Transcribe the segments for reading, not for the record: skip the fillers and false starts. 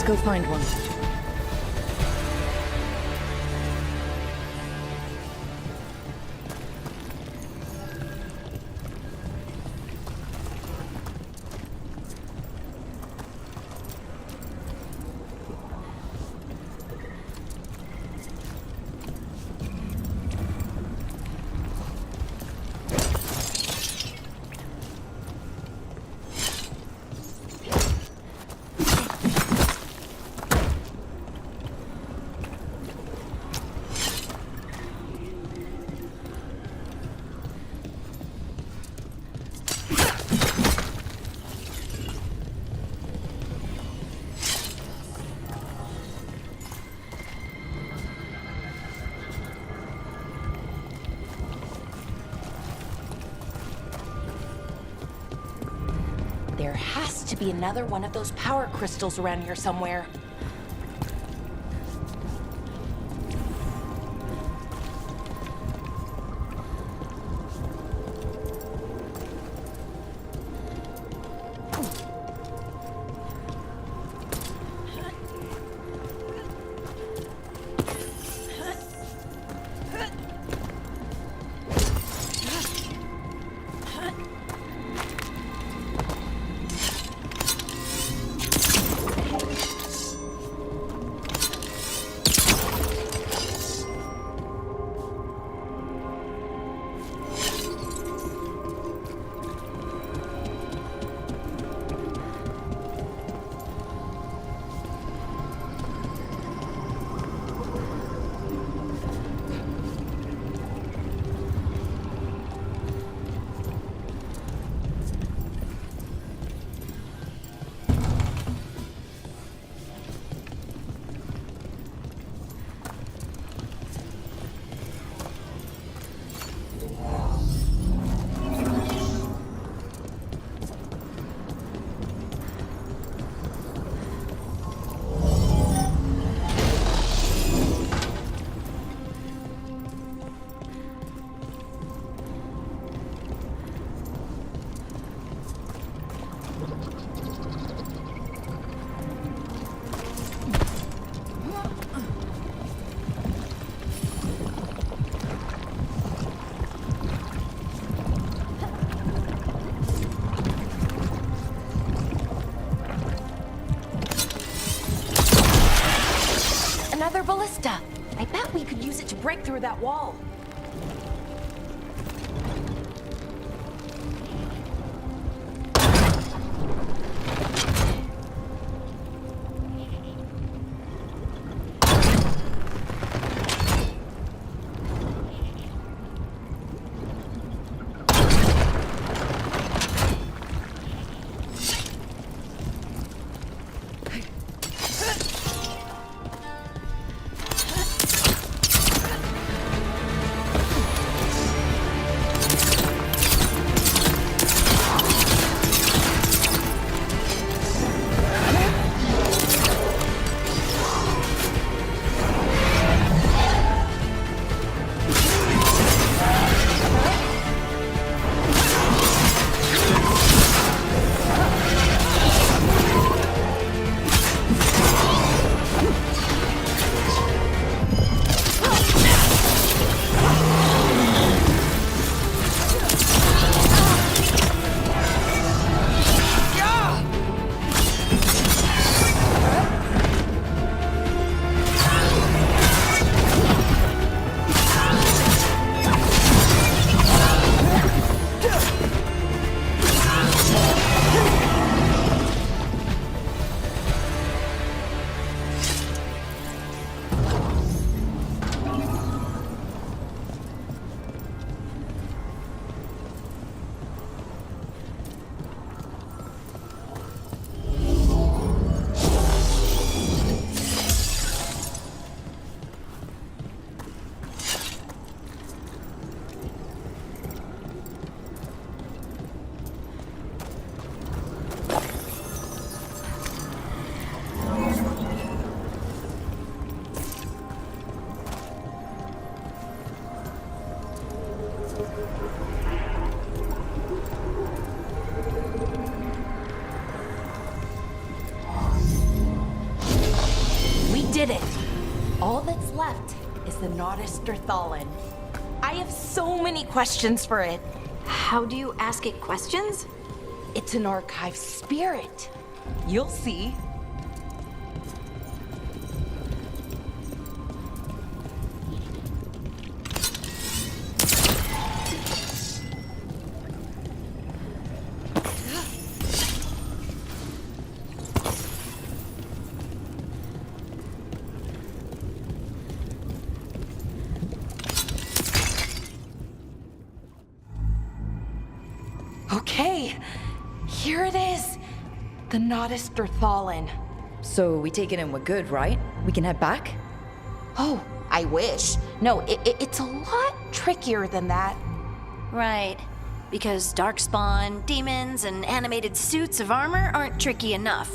go find one. There has to be another one of those power crystals around here somewhere. Another ballista! I bet we could use it to break through that wall. left is the Nodus Derthalin. I have so many questions for it. How do you ask it questions? It's an archive spirit. You'll see. Okay, here it is. The Nodus Derthalin. So we take it and we're good, right? We can head back? Oh, I wish. No, it's a lot trickier than that. Right. Because darkspawn, demons, and animated suits of armor aren't tricky enough.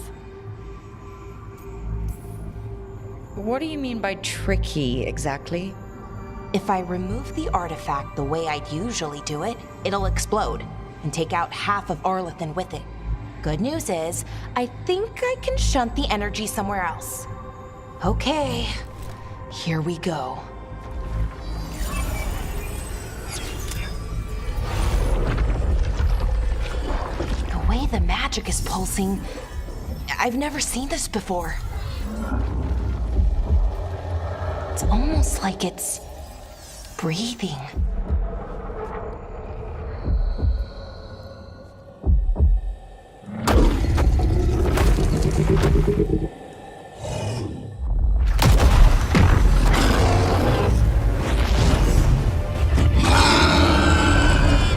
What do you mean by tricky, exactly? If I remove the artifact the way I'd usually do it, it'll explode and take out half of Arlathan with it. Good news is, I think I can shunt the energy somewhere else. Okay, here we go. The way the magic is pulsing, I've never seen this before. It's almost like it's breathing.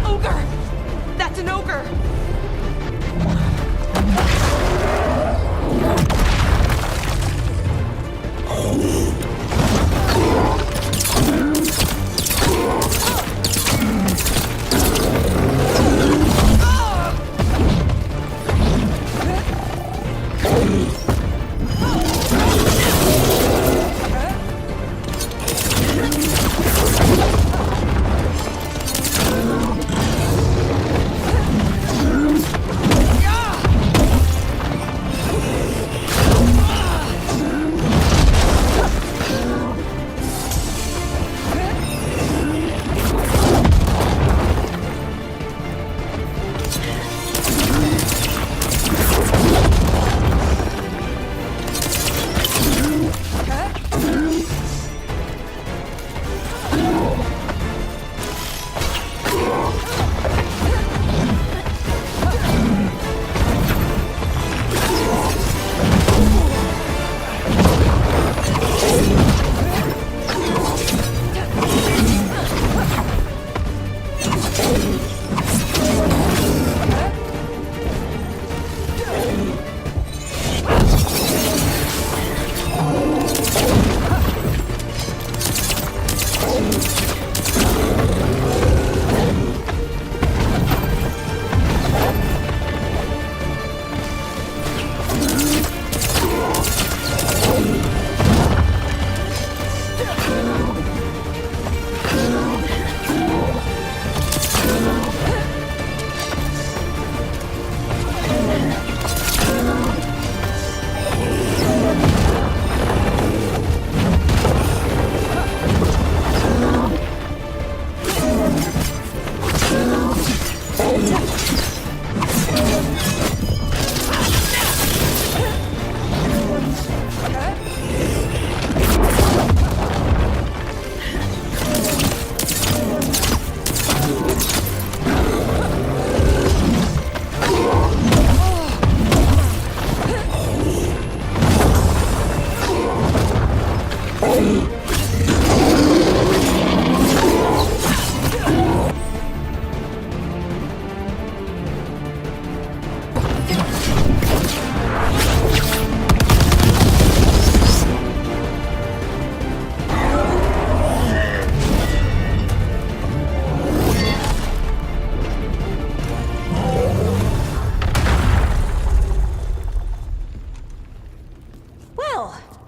Ogre! That's an ogre!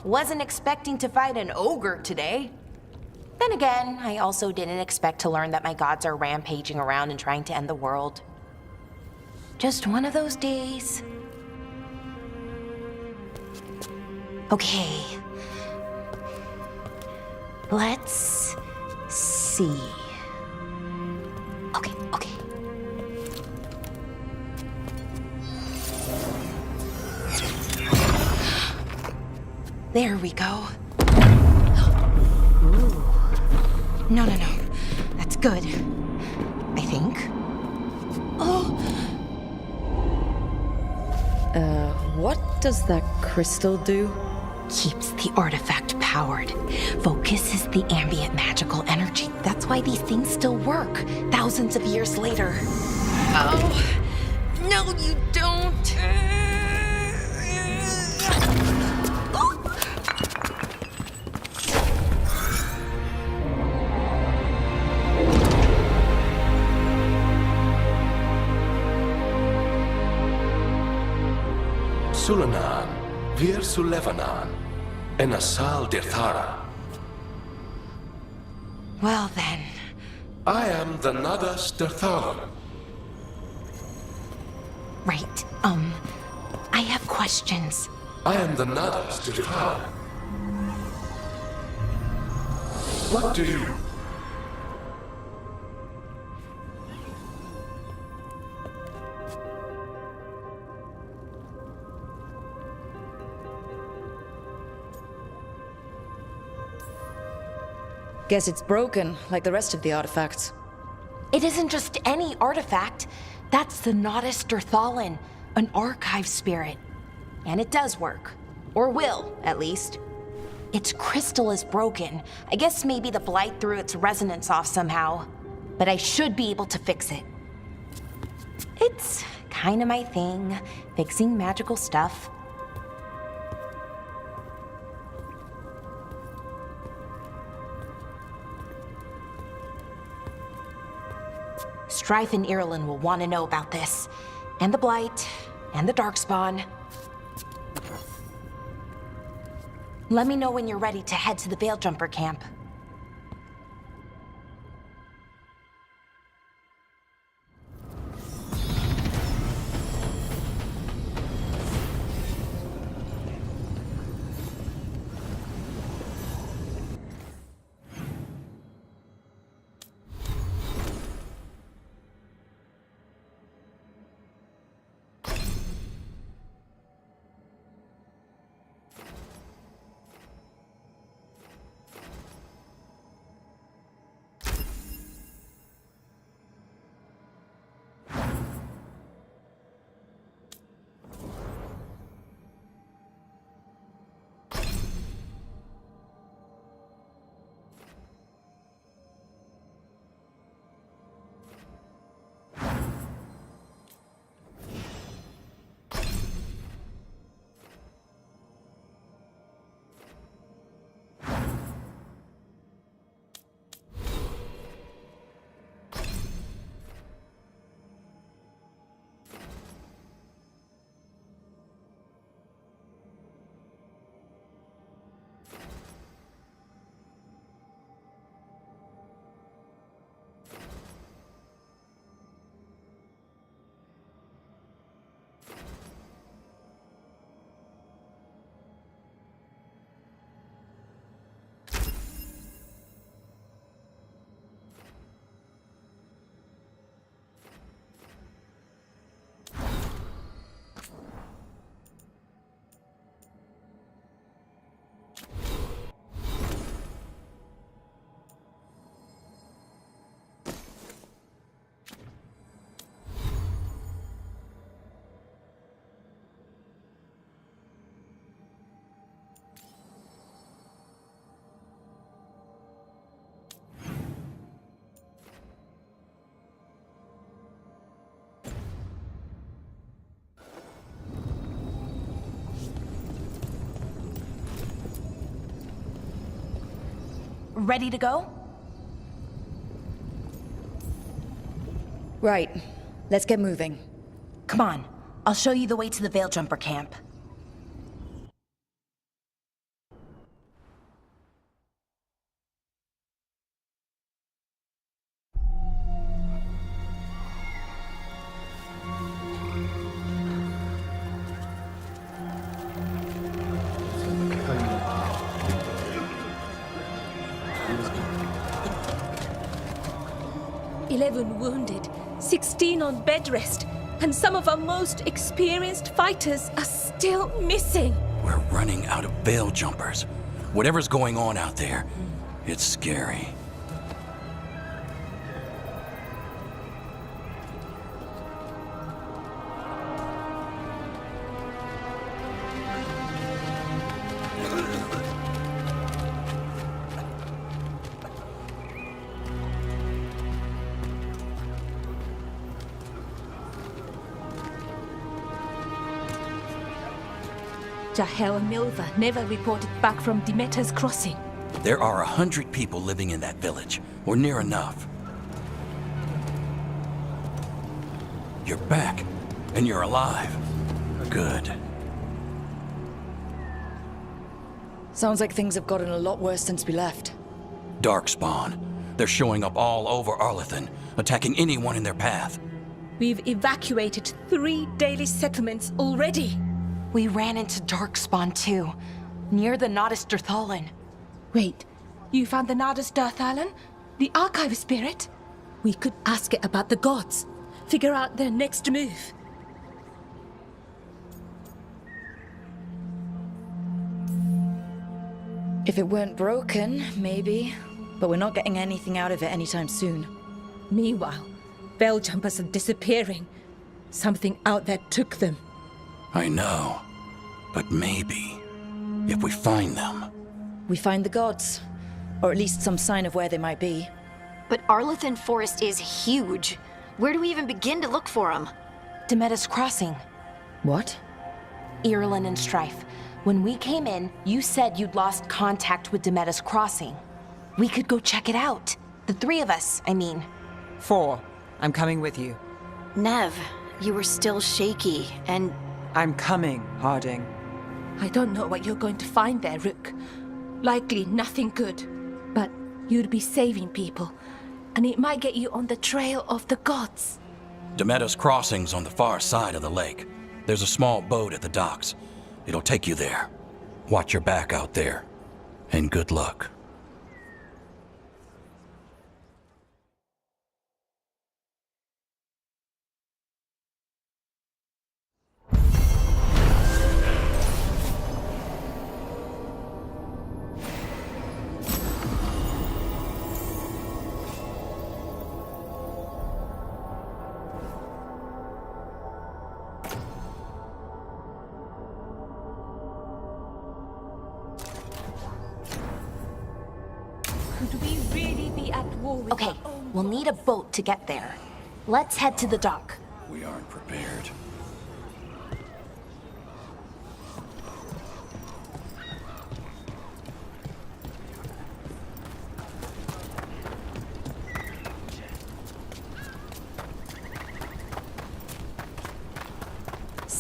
Wasn't expecting to fight an ogre today. Then again, I also didn't expect to learn that my gods are rampaging around and trying to end the world. Just one of those days. Okay. Let's see. Okay. There we go. Ooh. No. That's good. I think. Oh! What does that crystal do? Keeps the artifact powered. Focuses the ambient magical energy. That's why these things still work, thousands of years later. Oh! No, you don't! Sulanan, Vir Sulevanan, and Asal Dirthara. Well then. I am the Nadas Dirthalan. Right, I have questions. I am the Nadas Dirthalan. What do you... Guess it's broken, like the rest of the artifacts. It isn't just any artifact. That's the Nadas Dirthalan, an archive spirit. And it does work. Or will, at least. Its crystal is broken. I guess maybe the blight threw its resonance off somehow. But I should be able to fix it. It's kinda my thing, fixing magical stuff. Strife and Irulan will want to know about this. And the Blight, and the Darkspawn. Let me know when you're ready to head to the Veil-Jumper camp. Ready to go? Right. Let's get moving. Come on, I'll show you the way to the Veil-Jumper camp. 11 wounded, 16 on bed rest, and some of our most experienced fighters are still missing. We're running out of veil jumpers. Whatever's going on out there, it's scary. Jahel and Milva never reported back from Demeter's crossing. There are 100 people living in that village, or near enough. You're back, and you're alive. Good. Sounds like things have gotten a lot worse since we left. Darkspawn. They're showing up all over Arlathan, attacking anyone in their path. We've evacuated 3 daily settlements already. We ran into Darkspawn too, near the Nodus Dirthalan. Wait, you found the Nodus Dirthalan? The archive spirit? We could ask it about the gods. Figure out their next move. If it weren't broken, maybe. But we're not getting anything out of it anytime soon. Meanwhile, veil jumpers are disappearing. Something out there took them. I know. But maybe, if we find them... We find the gods. Or at least some sign of where they might be. But Arlathan Forest is huge. Where do we even begin to look for them? Demeter's Crossing. What? Irulan and Strife. When we came in, you said you'd lost contact with Demeter's Crossing. We could go check it out. The 3 of us, I mean. 4. I'm coming with you. Nev, you were still shaky, and I'm coming, Harding. I don't know what you're going to find there, Rook. Likely nothing good. But you'd be saving people. And it might get you on the trail of the gods. Demeter's Crossing's on the far side of the lake. There's a small boat at the docks. It'll take you there. Watch your back out there. And good luck. Could we really be at war with Okay, our own we'll need a boat to get there. Let's head to the dock. We aren't prepared.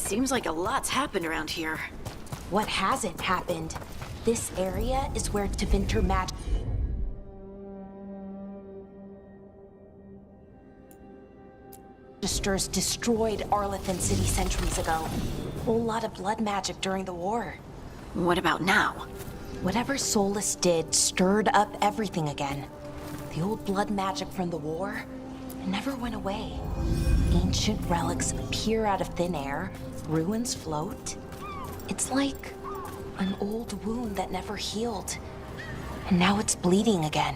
seems like a lot's happened around here. What hasn't happened? This area is where Tevinter Magisters destroyed Arlathan City centuries ago. Whole lot of blood magic during the war. What about now? Whatever Solus did stirred up everything again. The old blood magic from the war, it never went away. Ancient relics appear out of thin air, ruins float. It's like an old wound that never healed. And now it's bleeding again.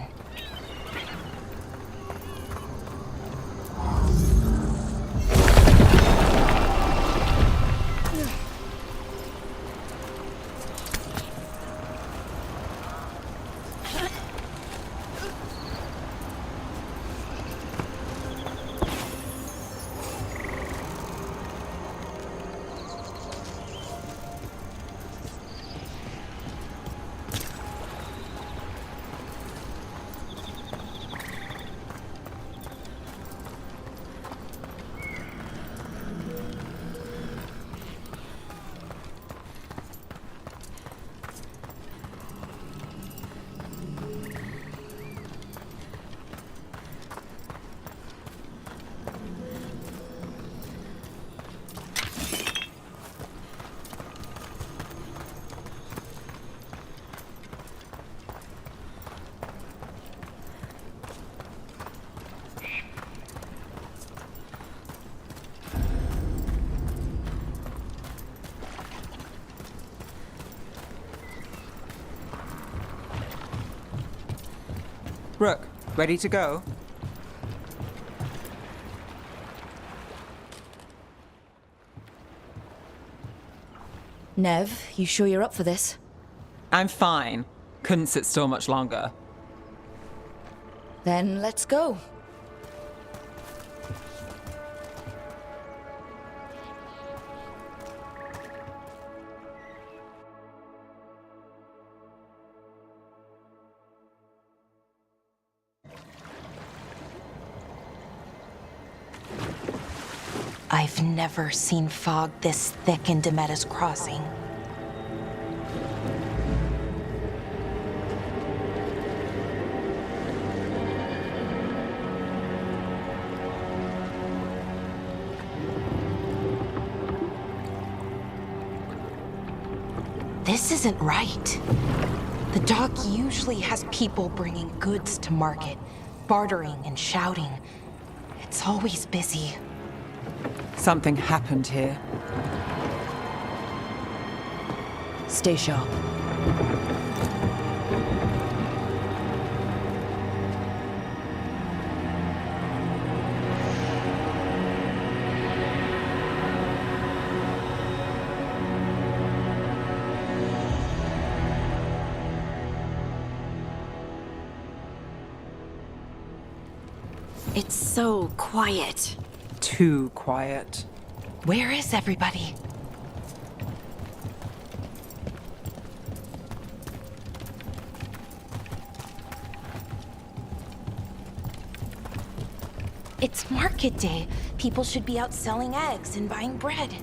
Rook, ready to go? Nev, you sure you're up for this? I'm fine. Couldn't sit still much longer. Then let's go. I've never seen fog this thick in Demetta's Crossing. This isn't right. The dock usually has people bringing goods to market, bartering and shouting. It's always busy. Something happened here. Stay sharp. It's so quiet. Too quiet. Where is everybody? It's market day. People should be out selling eggs and buying bread.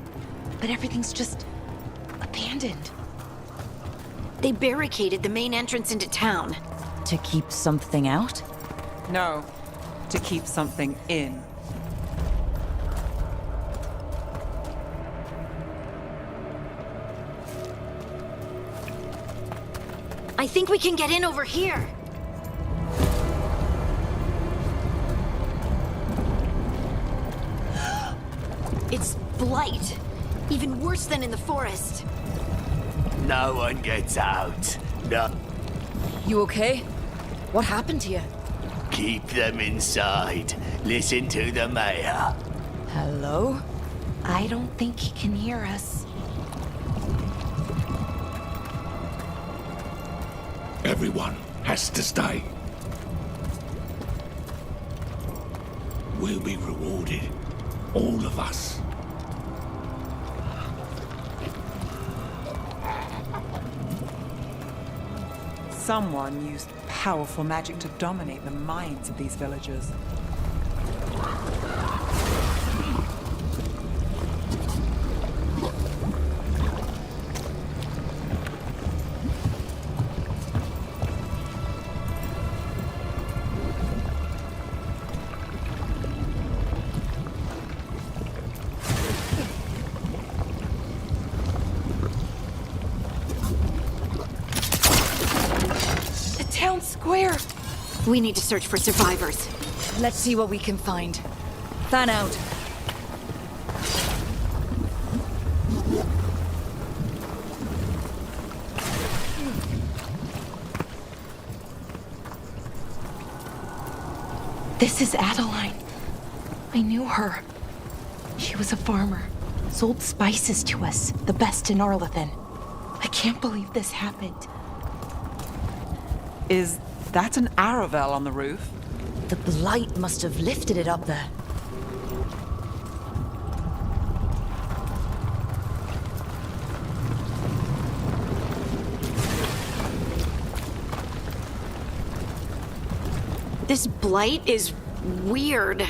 But everything's just abandoned. They barricaded the main entrance into town. To keep something out? No, to keep something in. I think we can get in over here. It's blight. Even worse than in the forest. No one gets out. No. You okay? What happened to you? Keep them inside. Listen to the mayor. Hello? I don't think he can hear us. Everyone has to stay. We'll be rewarded. All of us. Someone used powerful magic to dominate the minds of these villagers. Town square! We need to search for survivors. Let's see what we can find. Fan out. This is Adeline. I knew her. She was a farmer. Sold spices to us, the best in Arlathan. I can't believe this happened. Is that an Aravel on the roof? The blight must have lifted it up there. This blight is weird.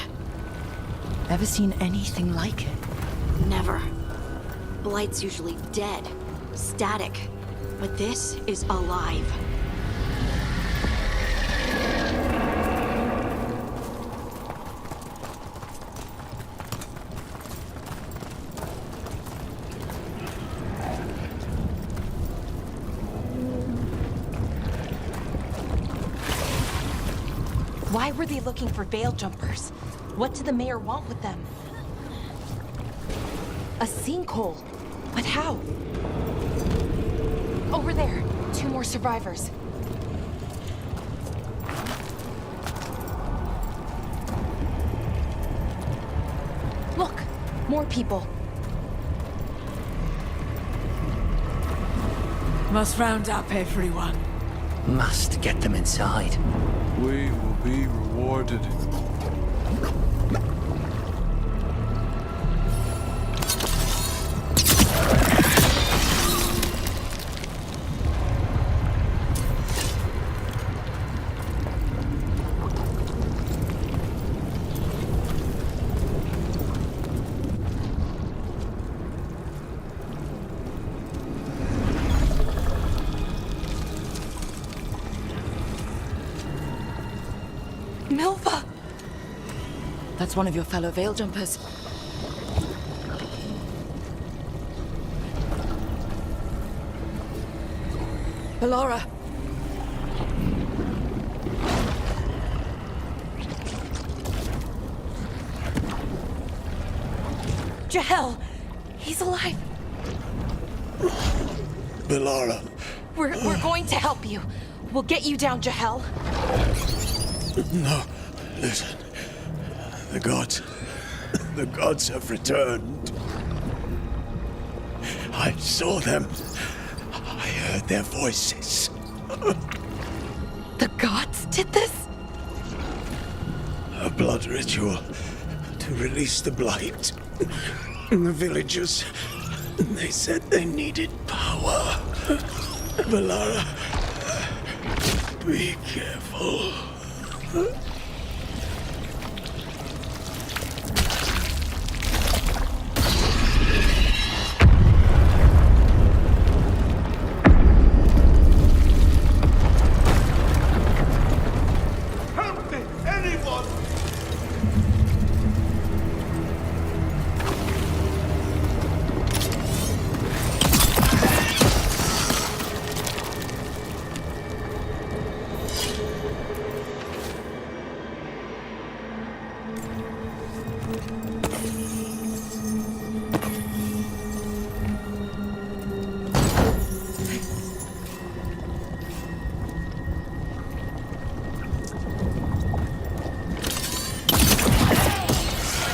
Ever seen anything like it? Never. Blight's usually dead, static. But this is alive. Why were they looking for veil jumpers? What did the mayor want with them? A sinkhole. But how? Over there. 2 more survivors. More people. Must round up everyone. Must get them inside. We will be rewarded. Milva! That's one of your fellow Veil Jumpers. Ballora! Jahel! He's alive! Ballora. We're going to help you. We'll get you down, Jahel. No, listen. The gods have returned. I saw them. I heard their voices. The gods did this? A blood ritual to release the blight. And the villagers, they said they needed power. Ballora, be careful. Help me, anyone!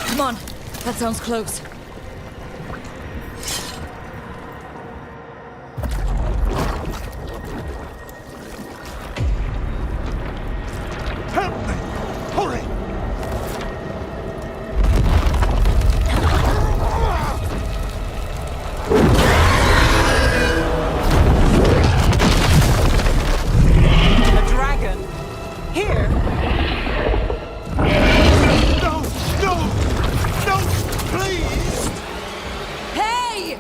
Come on, that sounds close. Help me! Hurry! A dragon? Here? No! No! No! Please! Hey!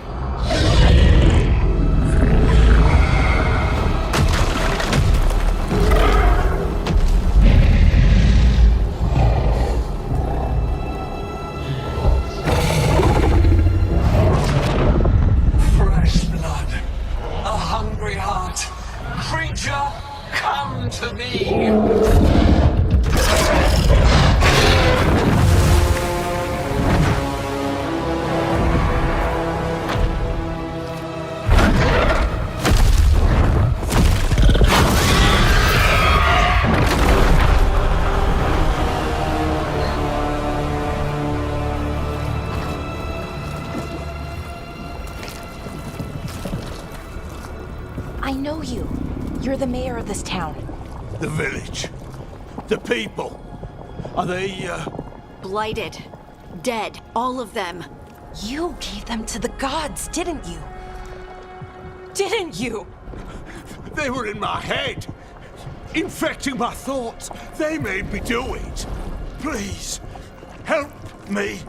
Fresh blood, a hungry heart. Creature, come to me. I know you. You're the mayor of this town. The village. The people. Are they, Blighted. Dead. All of them. You gave them to the gods, didn't you? Didn't you? They were in my head. Infecting my thoughts. They made me do it. Please, help me.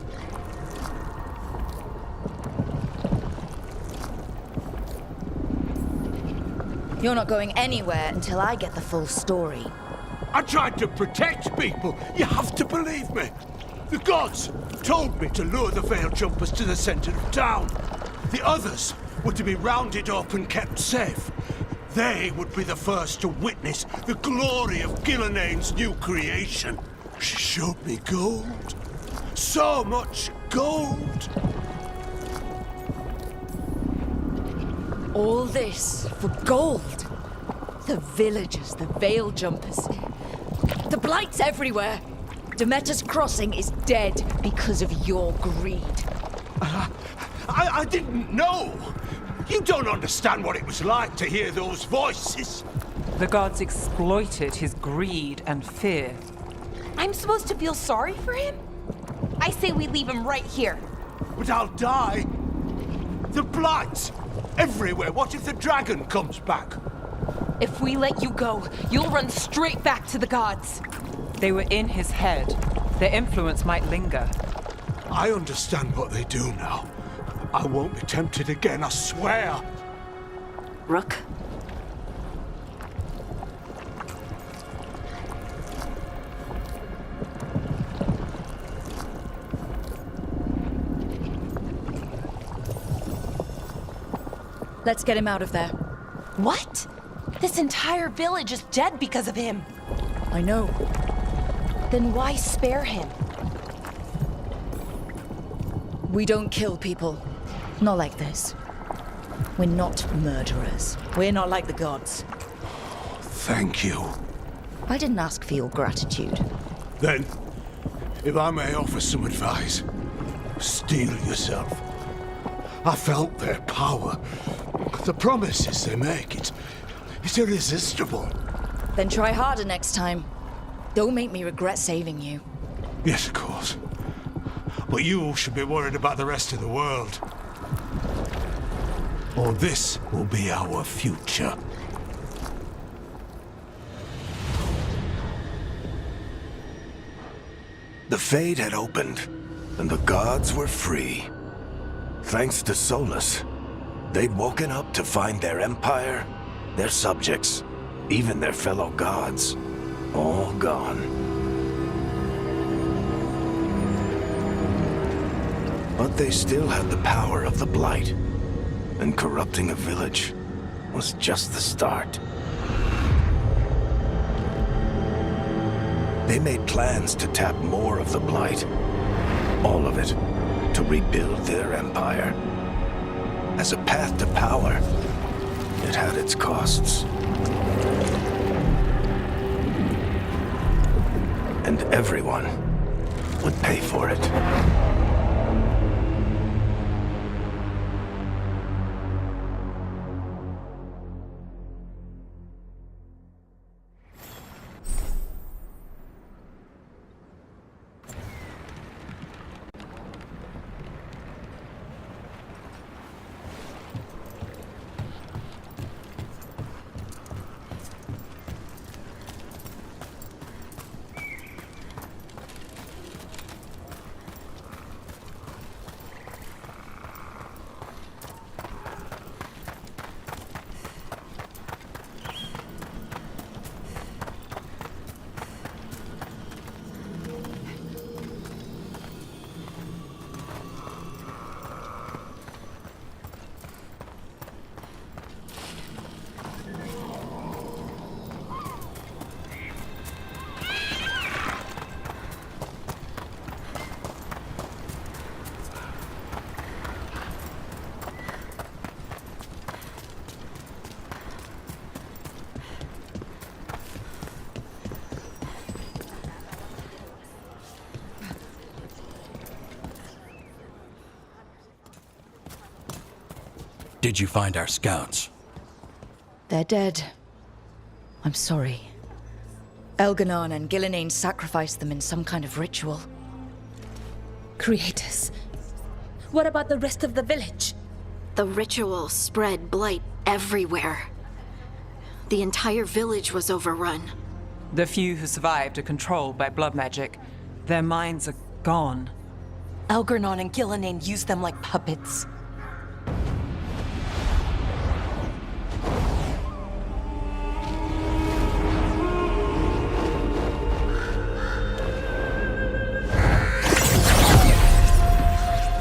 You're not going anywhere until I get the full story. I tried to protect people. You have to believe me. The gods told me to lure the Veil Jumpers to the center of town. The others were to be rounded up and kept safe. They would be the first to witness the glory of Gilneain's new creation. She showed me gold. So much gold. All this for gold. The villagers, the Veil Jumpers. The Blight's everywhere. Demeter's Crossing is dead because of your greed. I didn't know! You don't understand what it was like to hear those voices. The gods exploited his greed and fear. I'm supposed to feel sorry for him? I say we leave him right here. But I'll die. The blight! Everywhere. What if the dragon comes back? If we let you go, you'll run straight back to the gods. They were in his head. Their influence might linger. I understand what they do now. I won't be tempted again, I swear. Rook? Let's get him out of there. What? This entire village is dead because of him. I know. Then why spare him? We don't kill people. Not like this. We're not murderers. We're not like the gods. Thank you. I didn't ask for your gratitude. Then, if I may offer some advice, steel yourself. I felt their power. The promises they make, it's irresistible. Then try harder next time. Don't make me regret saving you. Yes, of course. But you should be worried about the rest of the world. Or this will be our future. The Fade had opened, and the gods were free. Thanks to Solus, they'd woken up to find their empire, their subjects, even their fellow gods, all gone. But they still had the power of the Blight, and corrupting a village was just the start. They made plans to tap more of the Blight, all of it, to rebuild their empire. As a path to power, it had its costs. And everyone would pay for it. Did you find our scouts? They're dead. I'm sorry. Elganon and Gillenane sacrificed them in some kind of ritual. Creators. What about the rest of the village? The ritual spread blight everywhere. The entire village was overrun. The few who survived are controlled by blood magic. Their minds are gone. Elganon and Gillenane used them like puppets.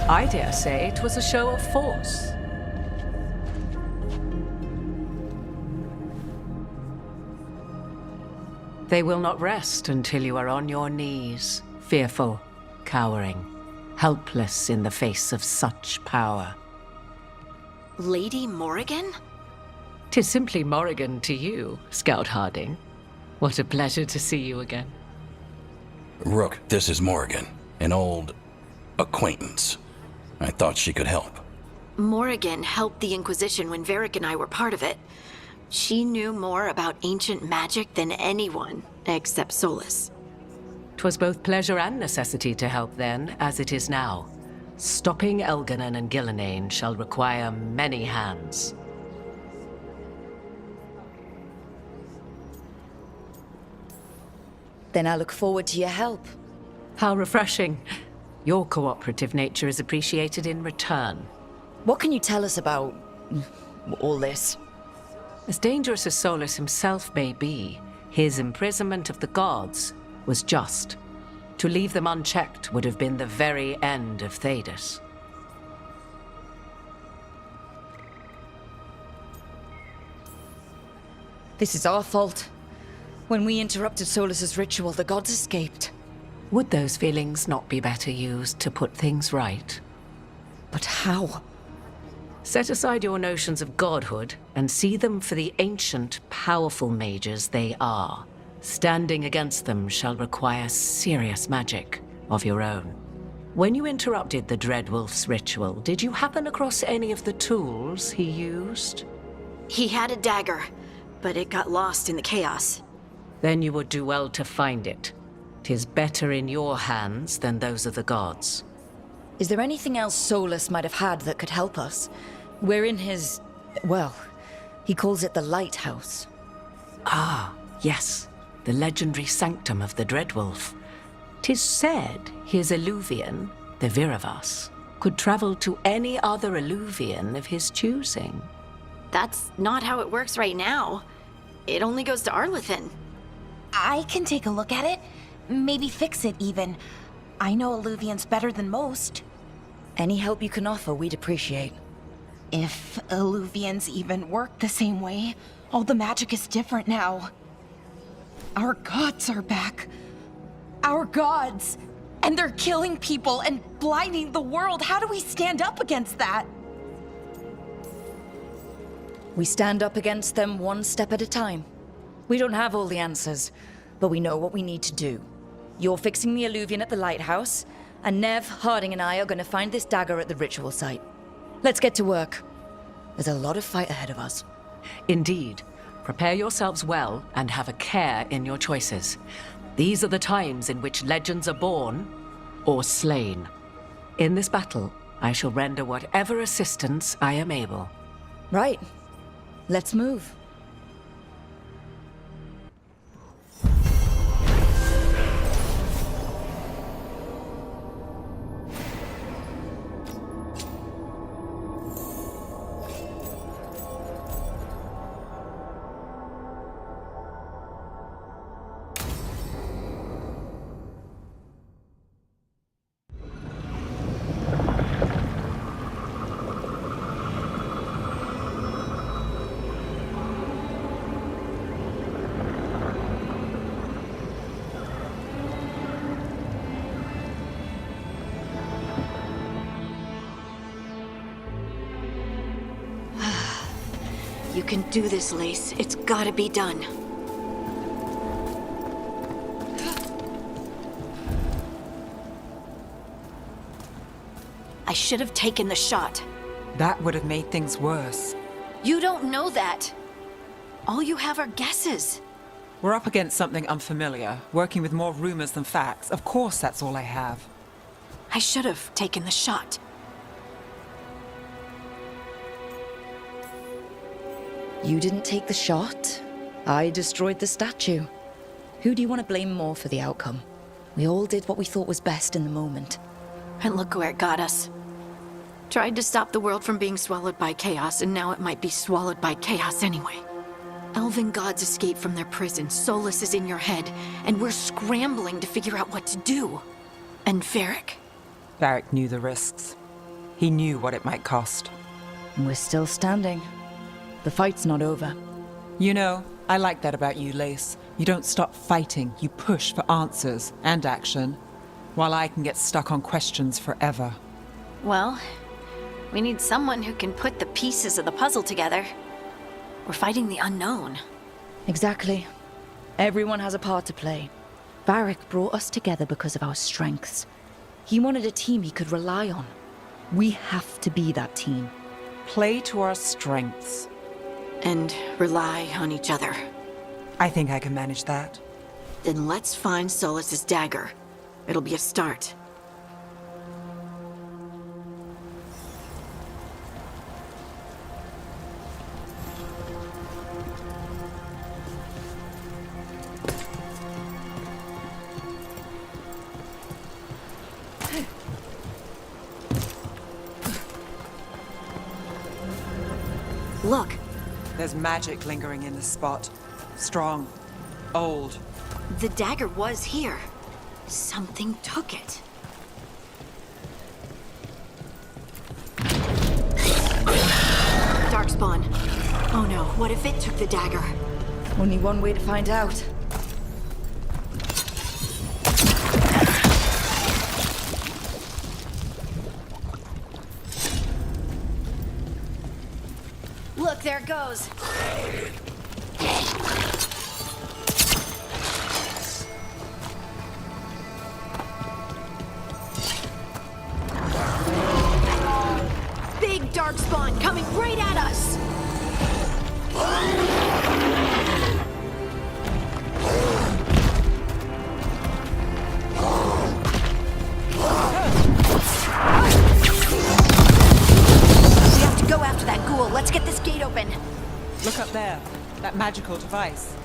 I dare say it was a show of force. They will not rest until you are on your knees, fearful, cowering, helpless in the face of such power. Lady Morrigan? 'Tis simply Morrigan to you, Scout Harding. What a pleasure to see you again. Rook, this is Morrigan, an old acquaintance. I thought she could help. Morrigan helped the Inquisition when Varric and I were part of it. She knew more about ancient magic than anyone, except Solus. 'Twas both pleasure and necessity to help then, as it is now. Stopping Elganon and Gillenane shall require many hands. Then I look forward to your help. How refreshing. Your cooperative nature is appreciated in return. What can you tell us about all this? As dangerous as Solus himself may be, his imprisonment of the gods was just. To leave them unchecked would have been the very end of Thedas. This is our fault. When we interrupted Solus's ritual, the gods escaped. Would those feelings not be better used to put things right? But how? Set aside your notions of godhood and see them for the ancient, powerful mages they are. Standing against them shall require serious magic of your own. When you interrupted the Dreadwolf's ritual, did you happen across any of the tools he used? He had a dagger, but it got lost in the chaos. Then you would do well to find it. 'Tis better in your hands than those of the gods. Is there anything else Solus might have had that could help us? We're in his... well, he calls it the Lighthouse. Ah, yes. The legendary sanctum of the Dreadwolf. 'Tis said his Eluvian, the Viravas, could travel to any other Eluvian of his choosing. That's not how it works right now. It only goes to Arlathan. I can take a look at it. Maybe fix it, even. I know Eluvians better than most. Any help you can offer, we'd appreciate. If Eluvians even work the same way, all the magic is different now. Our gods are back. Our gods! And they're killing people and blinding the world. How do we stand up against that? We stand up against them one step at a time. We don't have all the answers, but we know what we need to do. You're fixing the Eluvian at the lighthouse, and Nev, Harding, and I are going to find this dagger at the ritual site. Let's get to work. There's a lot of fight ahead of us. Indeed. Prepare yourselves well and have a care in your choices. These are the times in which legends are born or slain. In this battle, I shall render whatever assistance I am able. Right. Let's move. You can do this, Lace. It's gotta be done. I should have taken the shot. That would have made things worse. You don't know that. All you have are guesses. We're up against something unfamiliar, working with more rumors than facts. Of course, that's all I have. I should have taken the shot. You didn't take the shot. I destroyed the statue. Who do you want to blame more for the outcome? We all did what we thought was best in the moment. And look where it got us. Tried to stop the world from being swallowed by chaos, and now it might be swallowed by chaos anyway. Elven gods escaped from their prison, Solus is in your head, and we're scrambling to figure out what to do. And Varric? Varric knew the risks. He knew what it might cost. And we're still standing. The fight's not over. You know, I like that about you, Lace. You don't stop fighting, you push for answers and action, while I can get stuck on questions forever. Well, we need someone who can put the pieces of the puzzle together. We're fighting the unknown. Exactly. Everyone has a part to play. Varric brought us together because of our strengths. He wanted a team he could rely on. We have to be that team. Play to our strengths. And rely on each other. I think I can manage that. Then let's find Solus's dagger. It'll be a start. Look, There's magic lingering in this spot. Strong. Old. the dagger was here. Something took it. Darkspawn. Oh no, what if it took the dagger? Only one way to find out. Look, there it goes. Big Darkspawn coming right at us! We have to go after that ghoul. Let's get this gate open. Look up there. That magical device.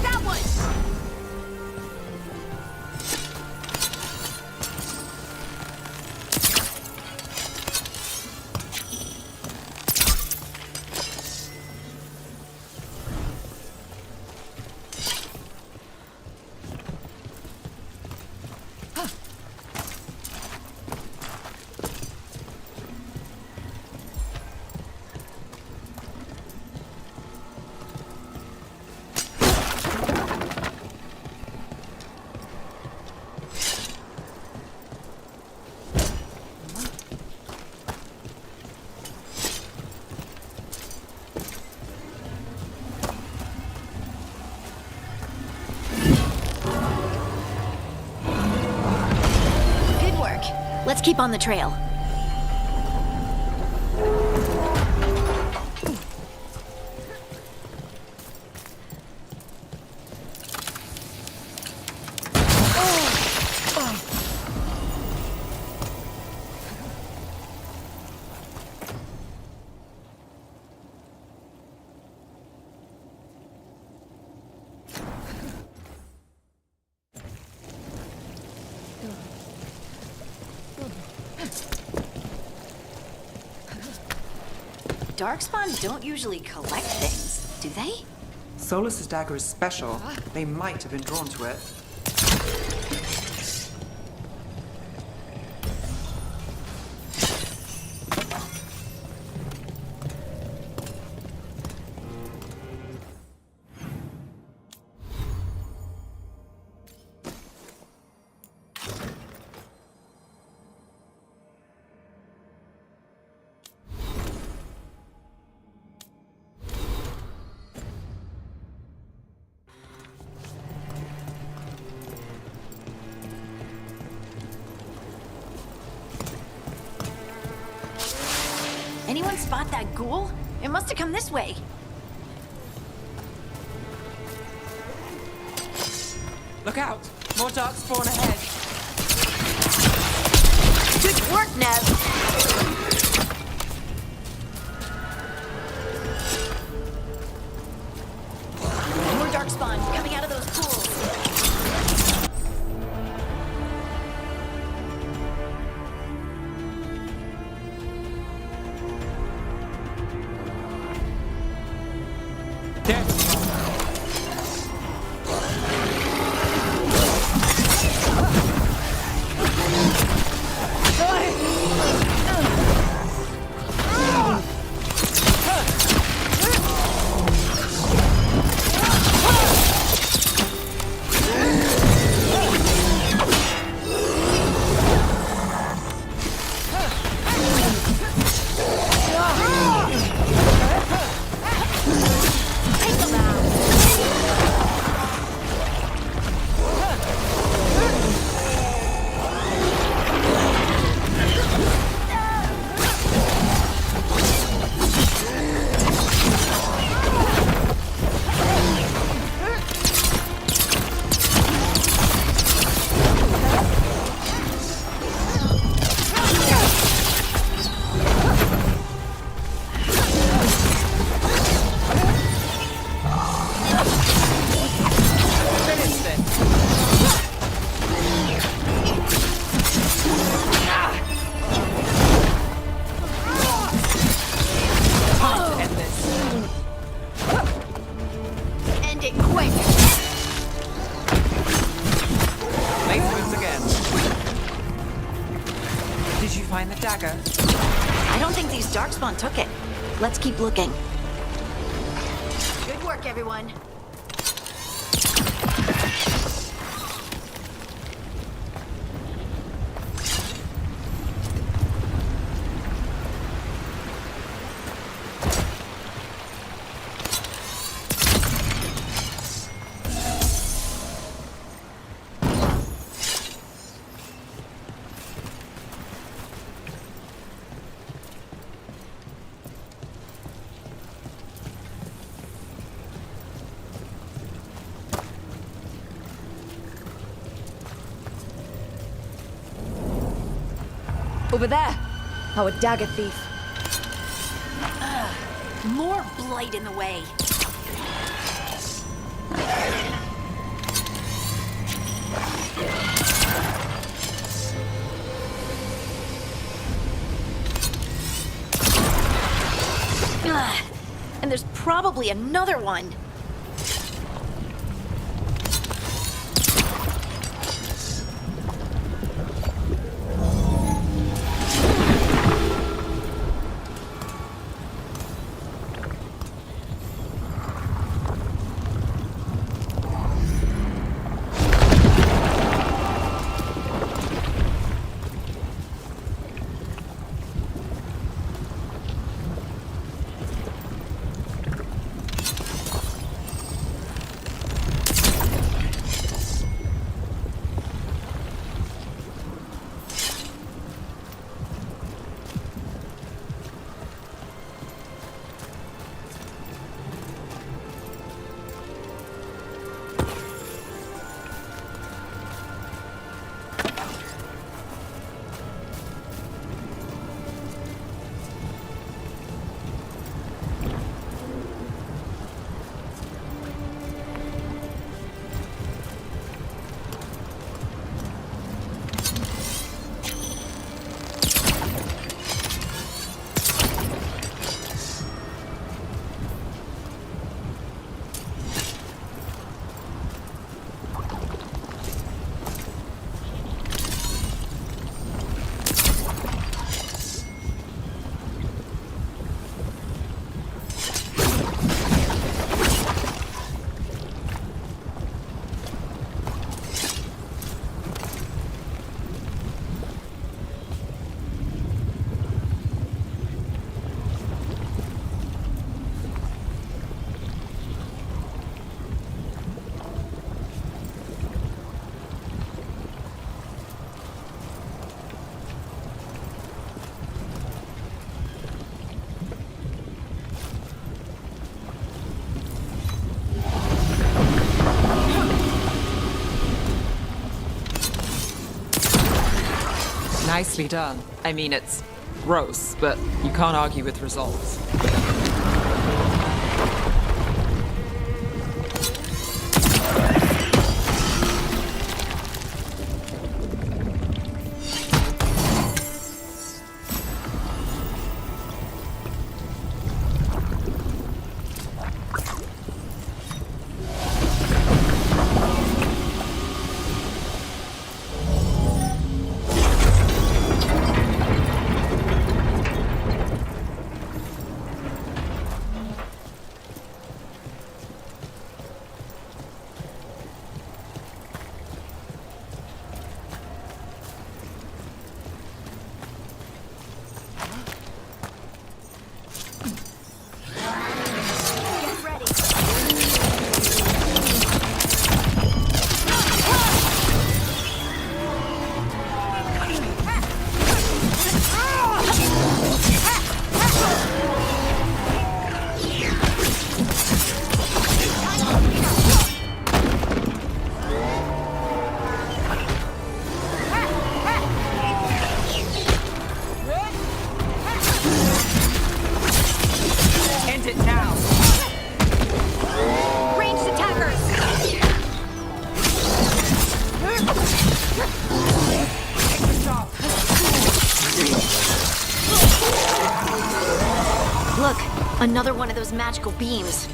That one! Good work. Let's keep on the trail. Darkspawn don't usually collect things, do they? Solus's dagger is special. They might have been drawn to it. Anyone spot that ghoul? It must have come this way. Look out! More darkspawn ahead! Good work, Nev. More darkspawn coming out of those pools. End it quick. Lace moves again. Did you find the dagger? I don't think these darkspawn took it. Let's keep looking. Good work, everyone. Over there! Our dagger thief. More blight in the way. Ugh. And there's probably another one. Nicely done. I mean, it's gross, but you can't argue with results. Look, another one of those magical beams.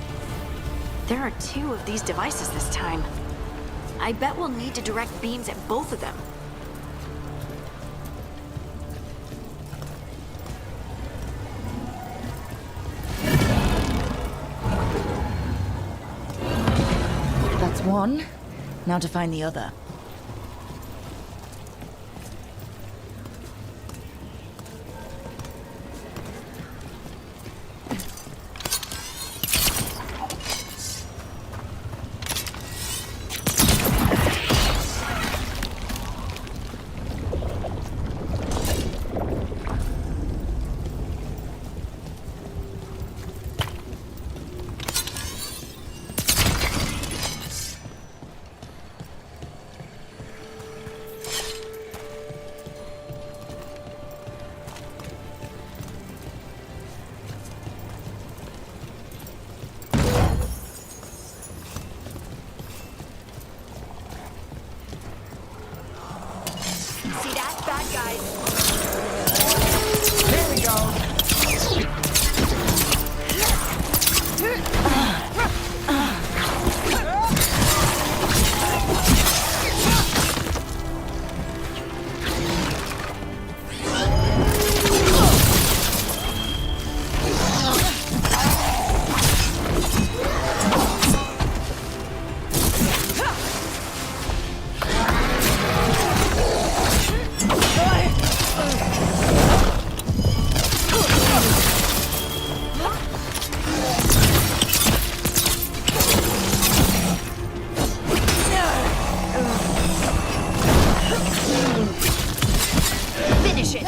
There are 2 of these devices this time. I bet we'll need to direct beams at both of them. That's one. Now to find the other. See that? Bad guys. Here we go. Finish it.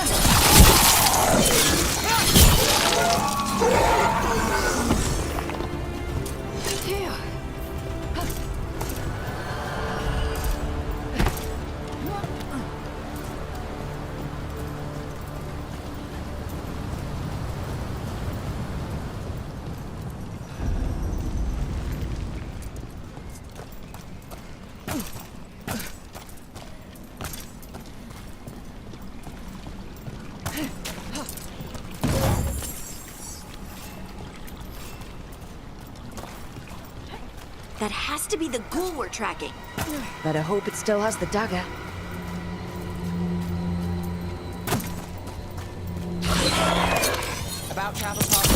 That has to be the ghoul we're tracking. Better hope it still has the dagger. About travel pod.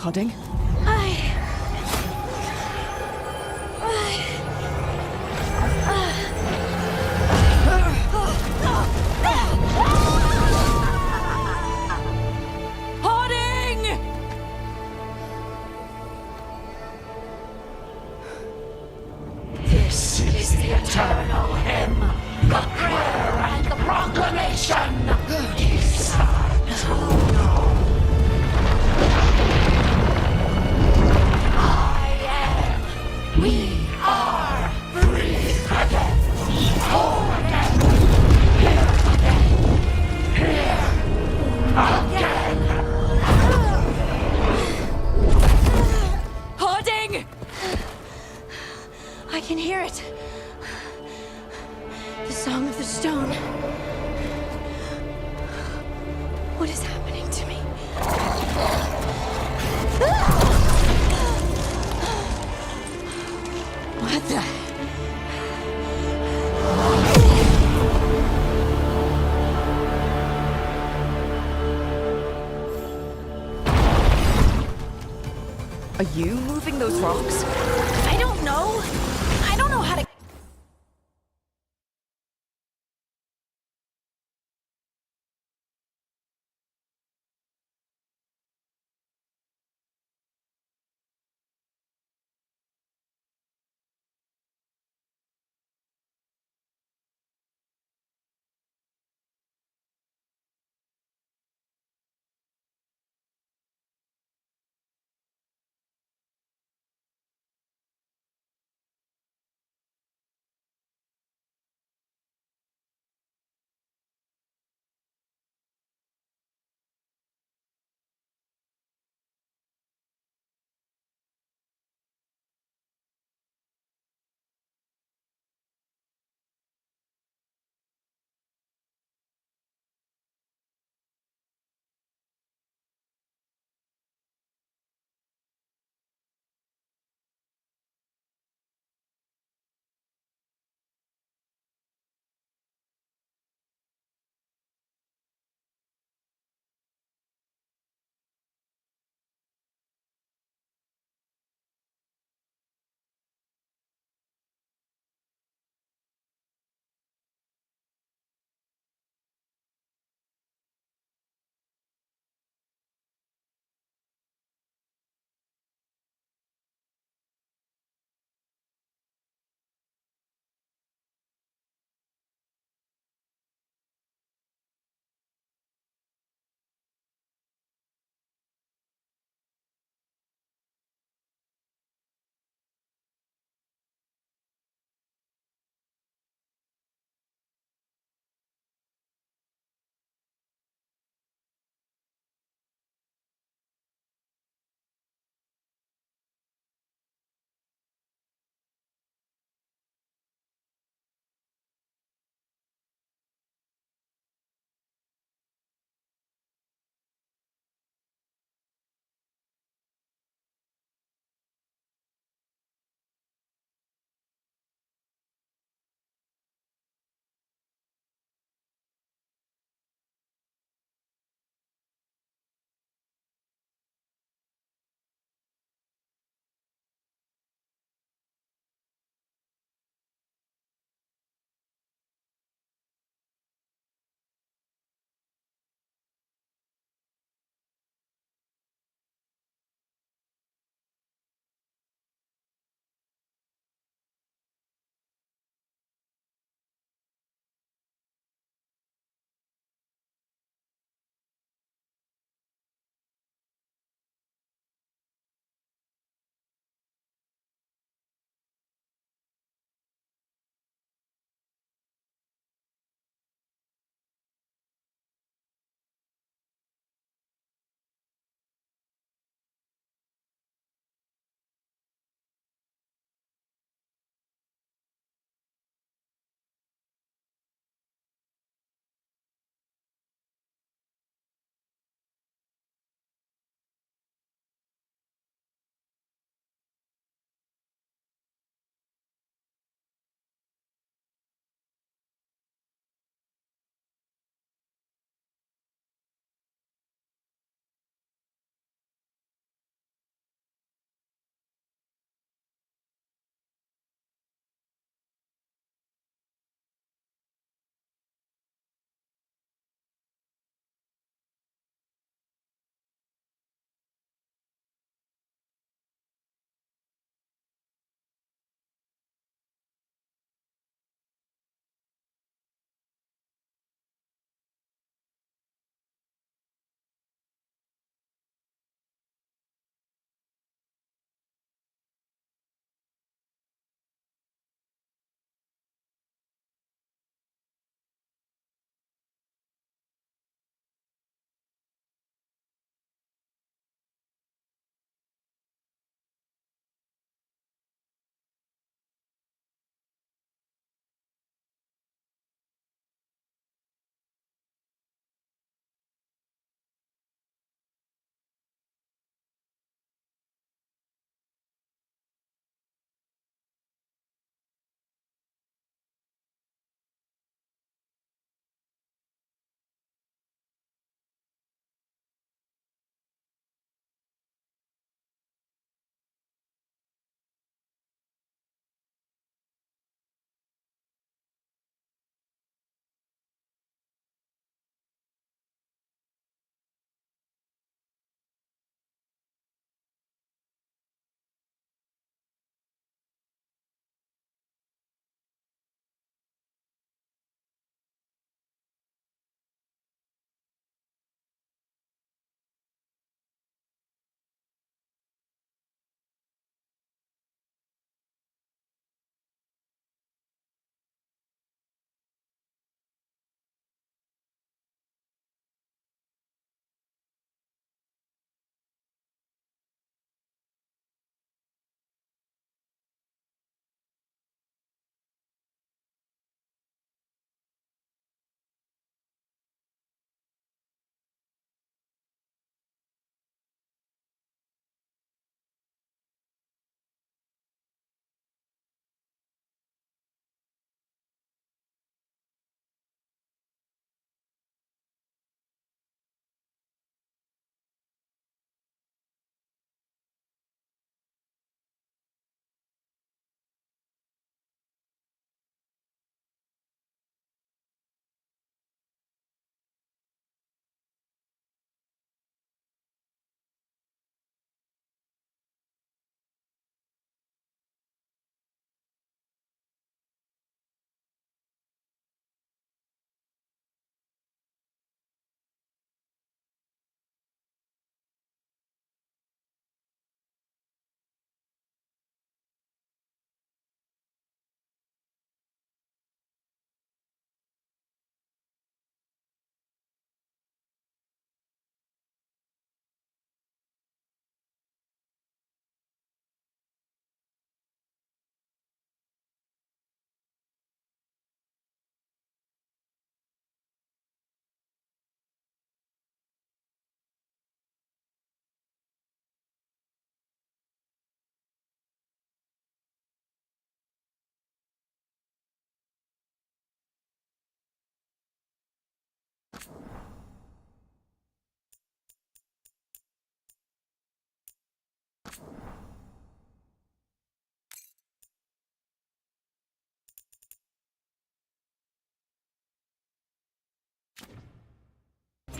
Harding? Harding! This is the eternal hymn, the prayer and the proclamation. These are to know. I am. We are free again. Whole again. Here again. Here again. Harding! I can hear it. The Song of the Stone. What is happening to me? What the? Are you moving those rocks? I don't know. I don't know how to.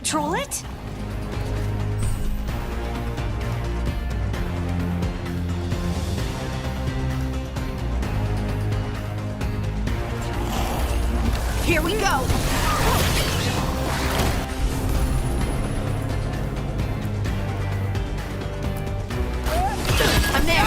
control it? Here we go! I'm there!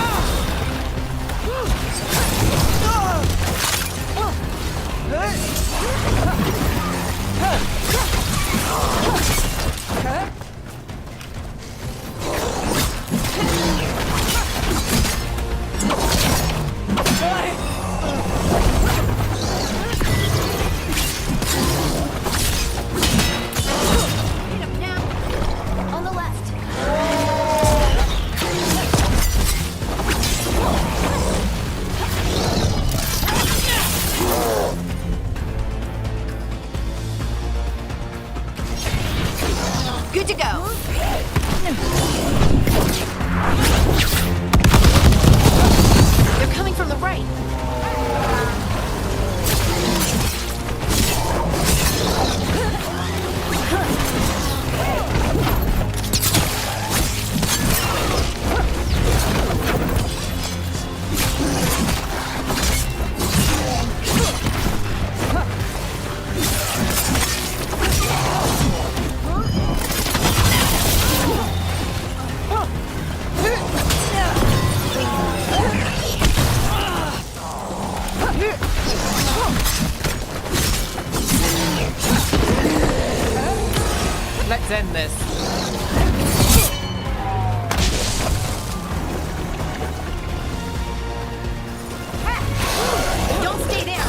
On the left. Good to go. They're coming from the right. Let's end this. Don't stay there.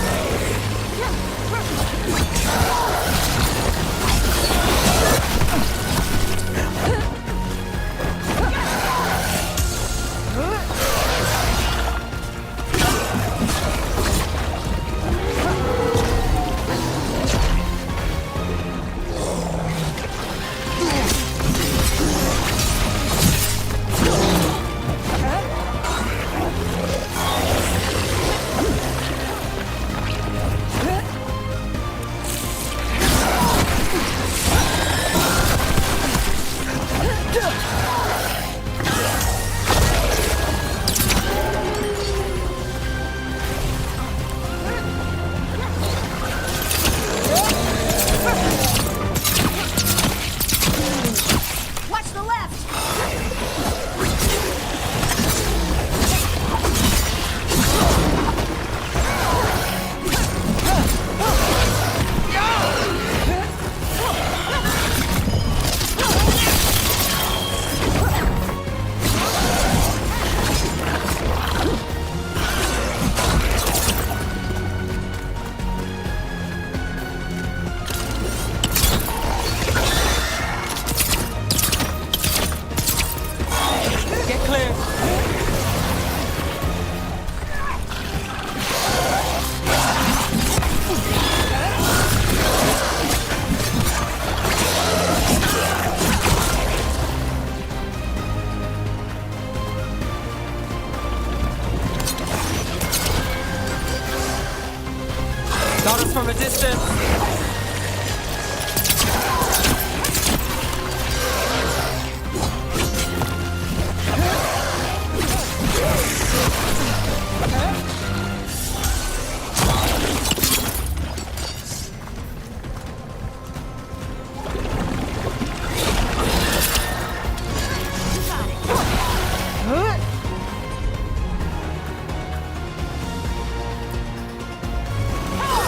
Watch the left. Get clear. Got us from a distance.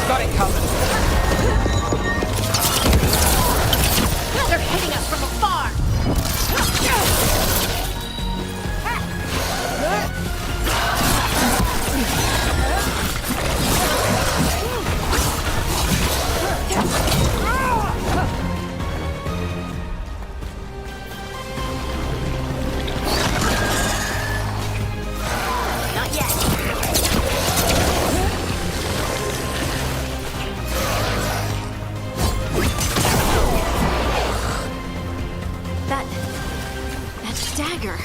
Got it covered. They're hitting us from afar. Not yet. That dagger.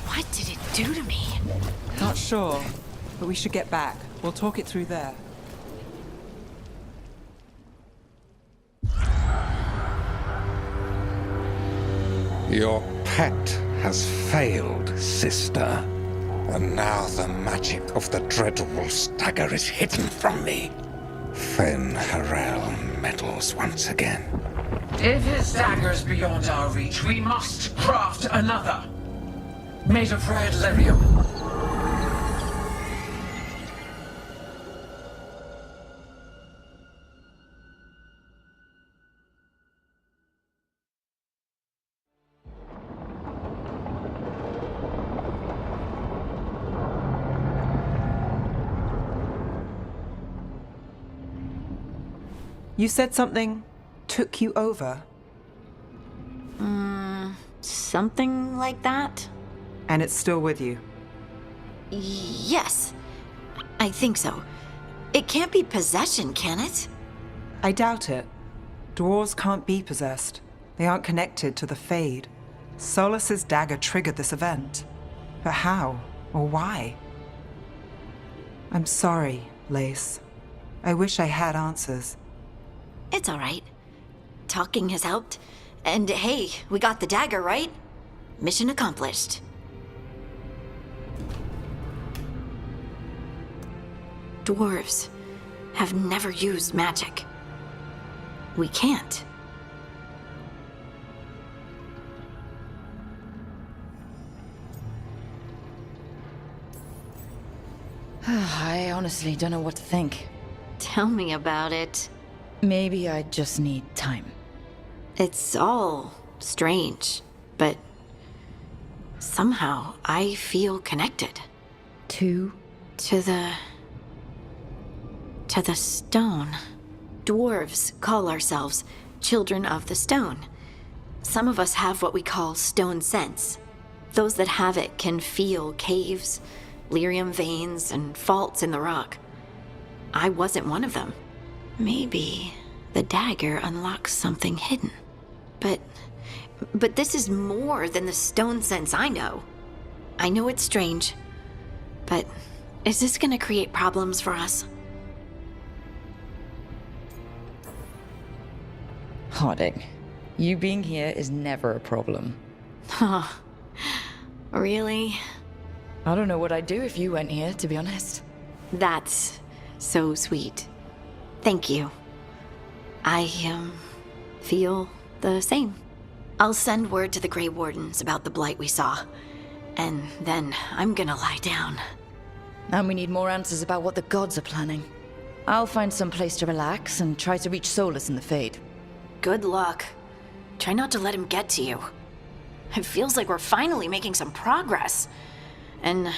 What did it do to me? Not sure, but we should get back. We'll talk it through there. Your pet has failed, sister. And now the magic of the Dreadwolf's dagger is hidden from me. Fen Harel meddles once again. If his dagger's beyond our reach, we must craft another. Made of red lyrium. You said something took you over, Something like that? and it's still with you. Yes. I think so. It can't be possession, can it? I doubt it. Dwarves can't be possessed. They aren't connected to the Fade. Solus's dagger triggered this event. But how? Or why? I'm sorry, Lace. I wish I had answers. It's all right. Talking has helped. And hey, we got the dagger, right? Mission accomplished. Dwarves have never used magic. We can't. I honestly don't know what to think. Tell me about it. Maybe I just need time. It's all strange, but somehow I feel connected. To To the stone. Dwarves call ourselves children of the stone. Some of us have what we call stone sense. Those that have it can feel caves, lyrium veins, and faults in the rock. I wasn't one of them. Maybe the dagger unlocks something hidden. But this is more than the stone sense I know. I know it's strange, but is this gonna create problems for us? Harding, you being here is never a problem. Huh. Really? I don't know what I'd do if you went here, to be honest. That's so sweet. Thank you. I, feel the same. I'll send word to the Grey Wardens about the blight we saw. And then I'm gonna lie down. And we need more answers about what the gods are planning. I'll find some place to relax and try to reach Solus in the Fade. Good luck. Try not to let him get to you. It feels like we're finally making some progress. And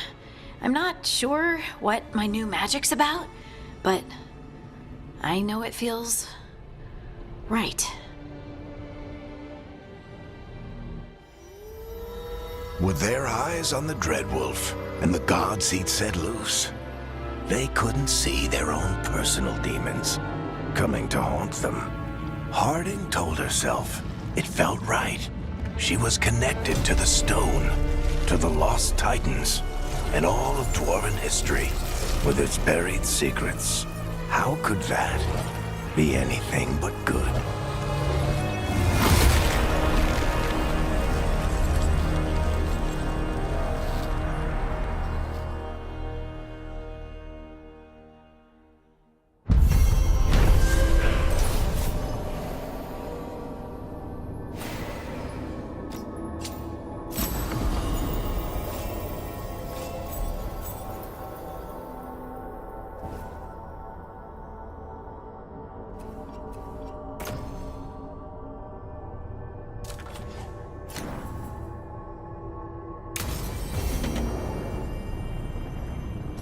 I'm not sure what my new magic's about, but I know it feels right. With their eyes on the Dreadwolf and the gods he'd set loose, they couldn't see their own personal demons coming to haunt them. Harding told herself it felt right. She was connected to the stone, to the lost titans, and all of Dwarven history, with its buried secrets. How could that be anything but good?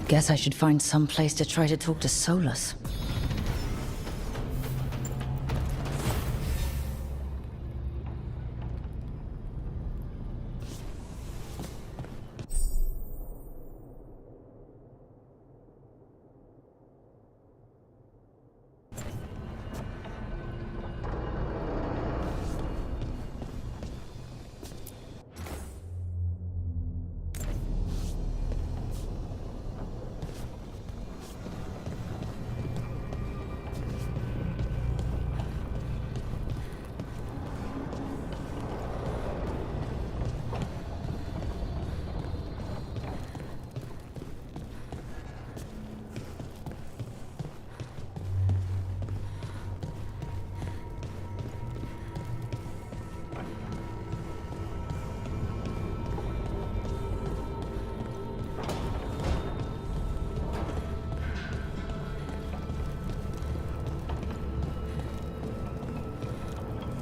Guess I should find some place to try to talk to Solus.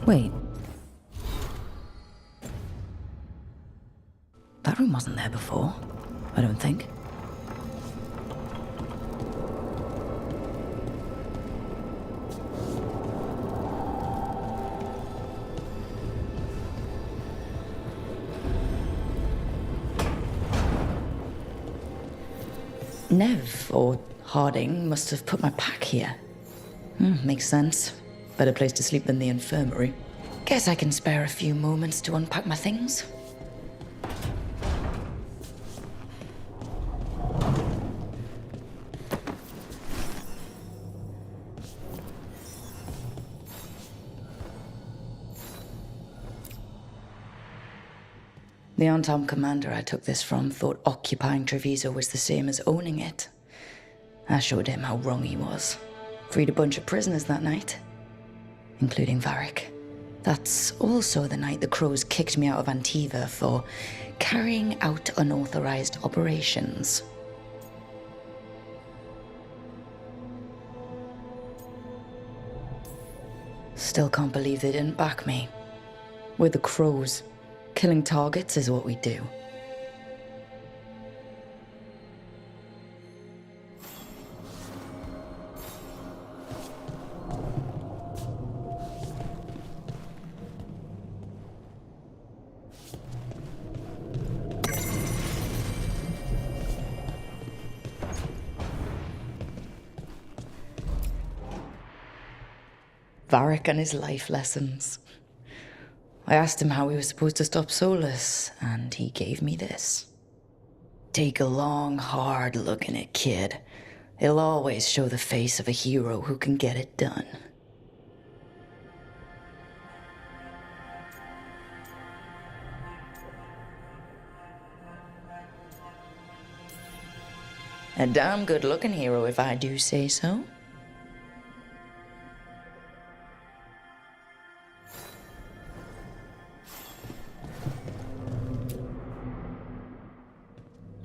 Wait. That room wasn't there before, I don't think. Nev, or Harding, must have put my pack here. Makes sense. Better place to sleep than the infirmary. Guess I can spare a few moments to unpack my things. The on-time commander I took this from thought occupying Treviso was the same as owning it. I showed him how wrong he was. Freed a bunch of prisoners that night, including Varric. That's also the night the Crows kicked me out of Antiva for carrying out unauthorized operations. Still can't believe they didn't back me. We're the Crows. Killing targets is what we do. Varric and his life lessons. I asked him how we were supposed to stop Solus, and he gave me this. Take a long, hard look in it, kid. It'll always show the face of a hero who can get it done. A damn good-looking hero, if I do say so.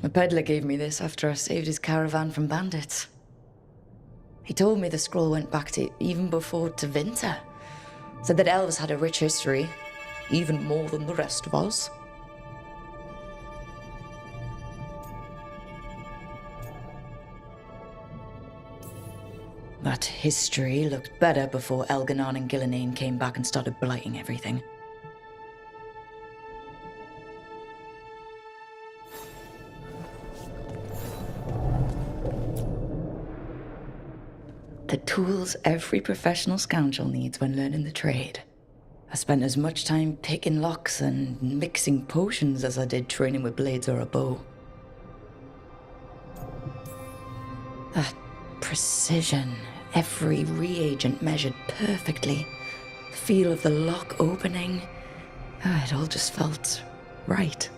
The peddler gave me this after I saved his caravan from bandits. He told me the scroll went back to even before Tevinter. Said that elves had a rich history, even more than the rest of us. That history looked better before Elganon and Gillenane came back and started blighting everything. The tools every professional scoundrel needs when learning the trade. I spent as much time picking locks and mixing potions as I did training with blades or a bow. That precision, every reagent measured perfectly, the feel of the lock opening, it all just felt right.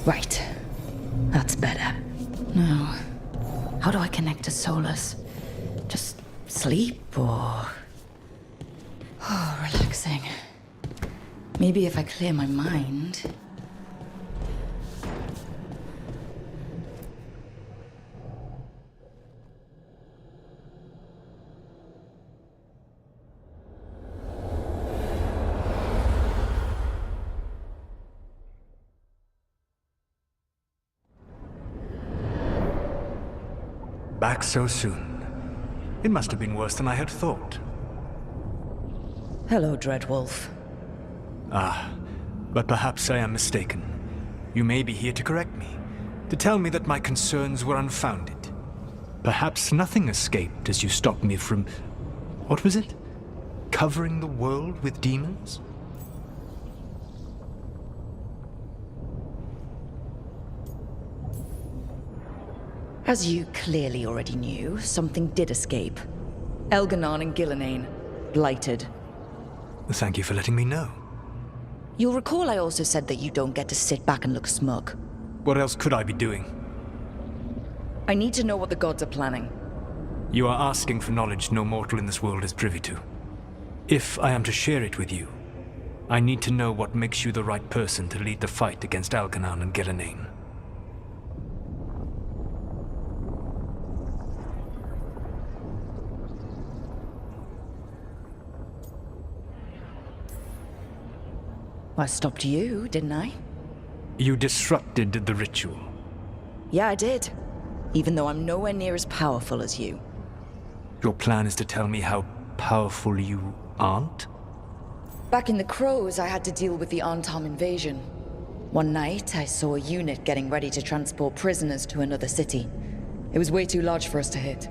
Right. That's better. Now, how do I connect to Solus? Just sleep or... Oh, relaxing. Maybe if I clear my mind... Back so soon. It must have been worse than I had thought. Hello, Dreadwolf. Ah, but perhaps I am mistaken. You may be here to correct me, to tell me that my concerns were unfounded. Perhaps nothing escaped as you stopped me from... what was it? Covering the world with demons? As you clearly already knew, something did escape. Elganon and Gillenane. Blighted. Thank you for letting me know. You'll recall I also said that you don't get to sit back and look smug. What else could I be doing? I need to know what the gods are planning. You are asking for knowledge no mortal in this world is privy to. If I am to share it with you, I need to know what makes you the right person to lead the fight against Elganon and Gillenane. I stopped you, didn't I? You disrupted the ritual. Yeah, I did. Even though I'm nowhere near as powerful as you. Your plan is to tell me how powerful you aren't? Back in the Crows, I had to deal with the Antam invasion. One night, I saw a unit getting ready to transport prisoners to another city. It was way too large for us to hit.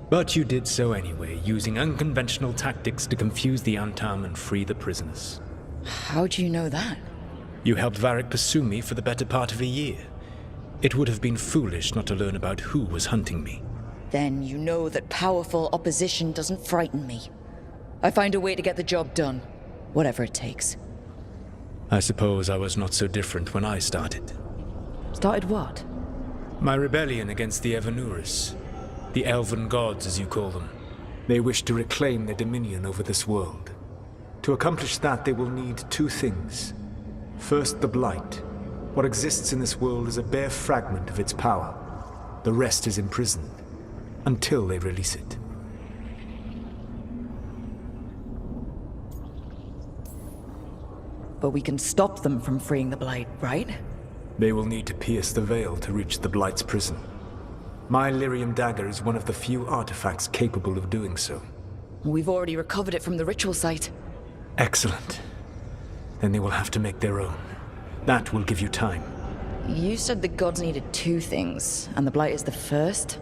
But you did so anyway, using unconventional tactics to confuse the Antam and free the prisoners. How do you know that? You helped Varric pursue me for the better part of a year. It would have been foolish not to learn about who was hunting me. Then you know that powerful opposition doesn't frighten me. I find a way to get the job done, whatever it takes. I suppose I was not so different when I started. Started what? My rebellion against the Evanuris. The Elven Gods, as you call them. They wish to reclaim their dominion over this world. To accomplish that, they will need two things. First, the Blight. What exists in this world is a bare fragment of its power. The rest is imprisoned, until they release it. But we can stop them from freeing the Blight, right? They will need to pierce the veil to reach the Blight's prison. My Lyrium dagger is one of the few artifacts capable of doing so. We've already recovered it from the ritual site. Excellent. Then they will have to make their own. That will give you time. You said the gods needed two things, and the Blight is the first?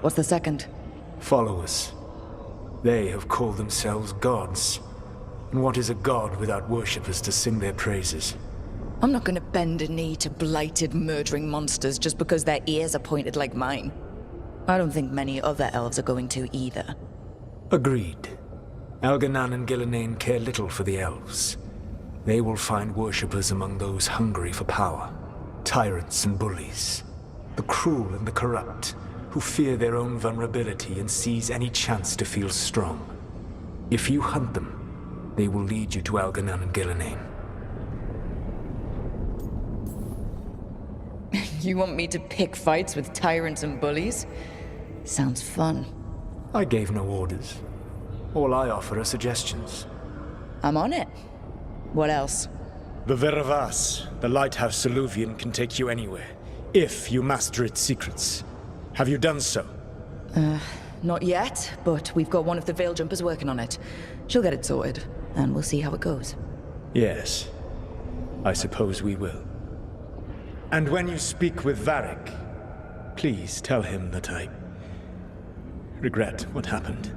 What's the second? Followers. They have called themselves gods. And what is a god without worshippers to sing their praises? I'm not gonna bend a knee to blighted, murdering monsters just because their ears are pointed like mine. I don't think many other elves are going to either. Agreed. Elganan and Gillenane care little for the elves. They will find worshippers among those hungry for power. Tyrants and bullies. The cruel and the corrupt, who fear their own vulnerability and seize any chance to feel strong. If you hunt them, they will lead you to Elganan and Gillenane. You want me to pick fights with tyrants and bullies? Sounds fun. I gave no orders. All I offer are suggestions. I'm on it. What else? The Veravas, the lighthouse Soluvian, can take you anywhere, if you master its secrets. Have you done so? Not yet, but we've got one of the Veil Jumpers working on it. She'll get it sorted, and we'll see how it goes. Yes. I suppose we will. And when you speak with Varric, please tell him that I regret what happened.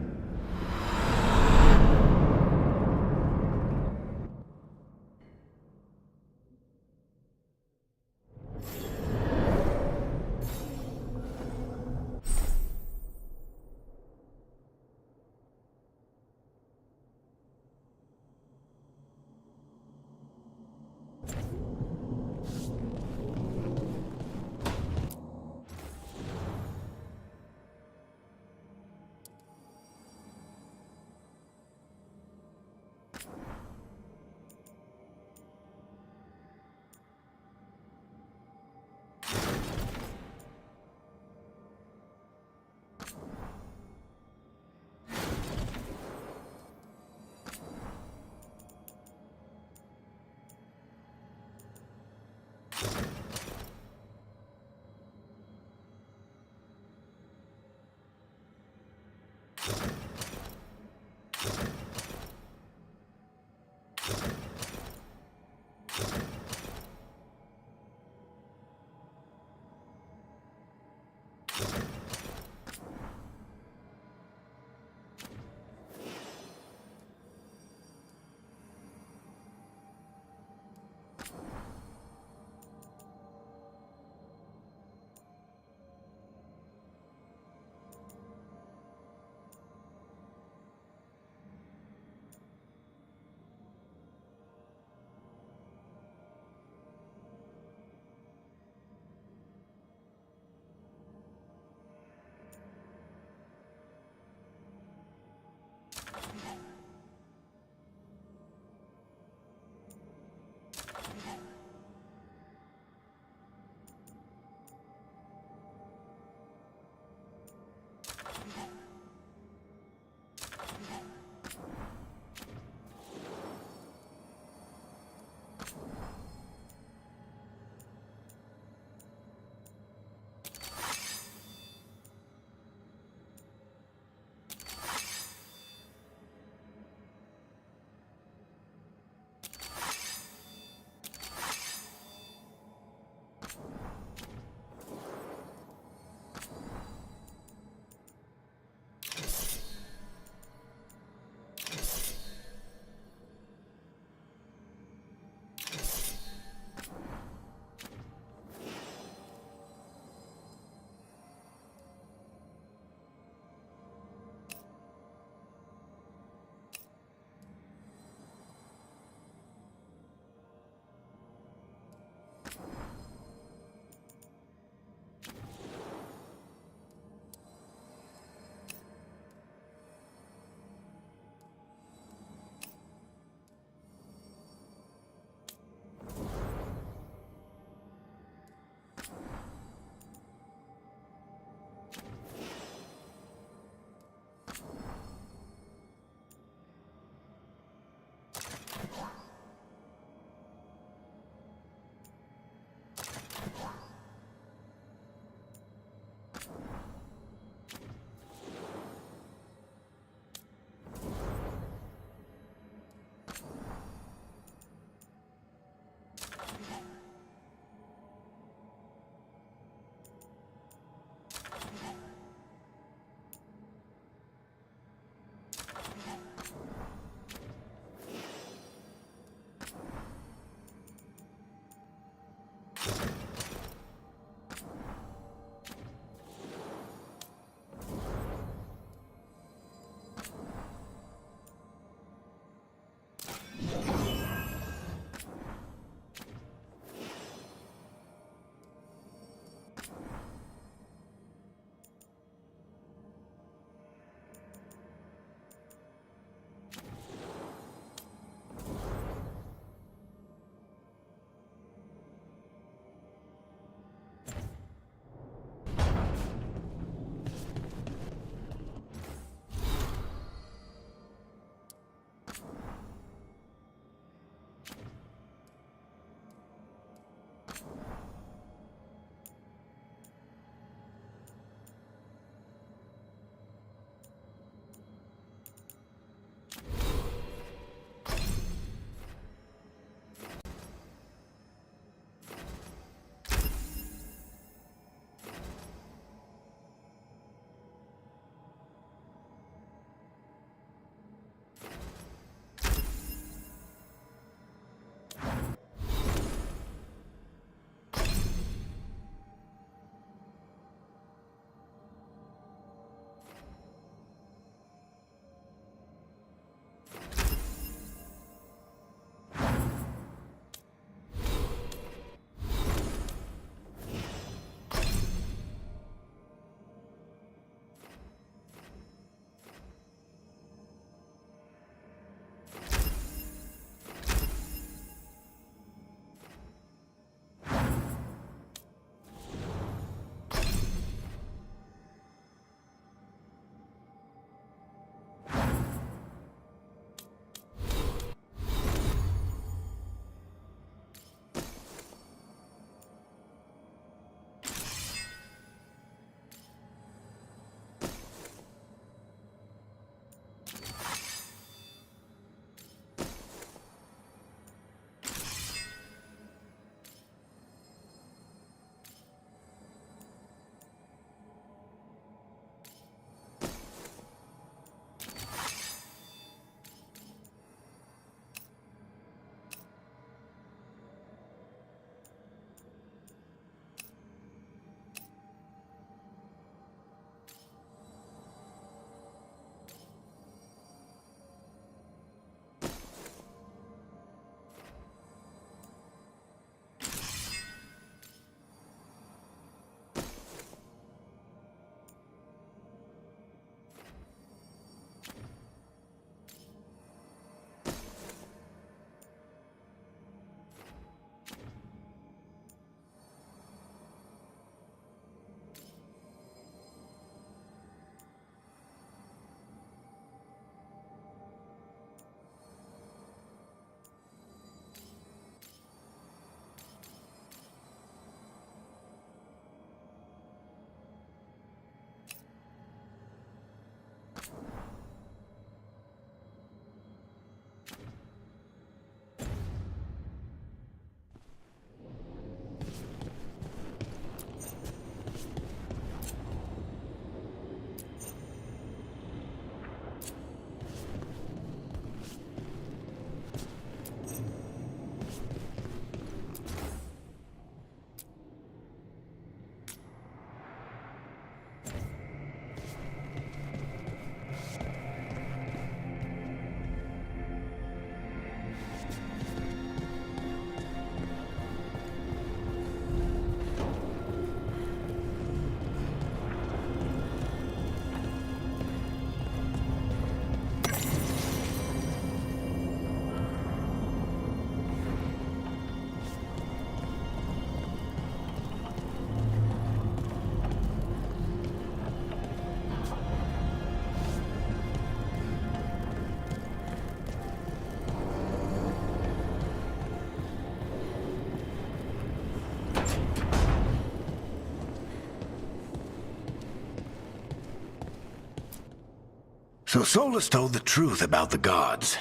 So Solus told the truth about the gods.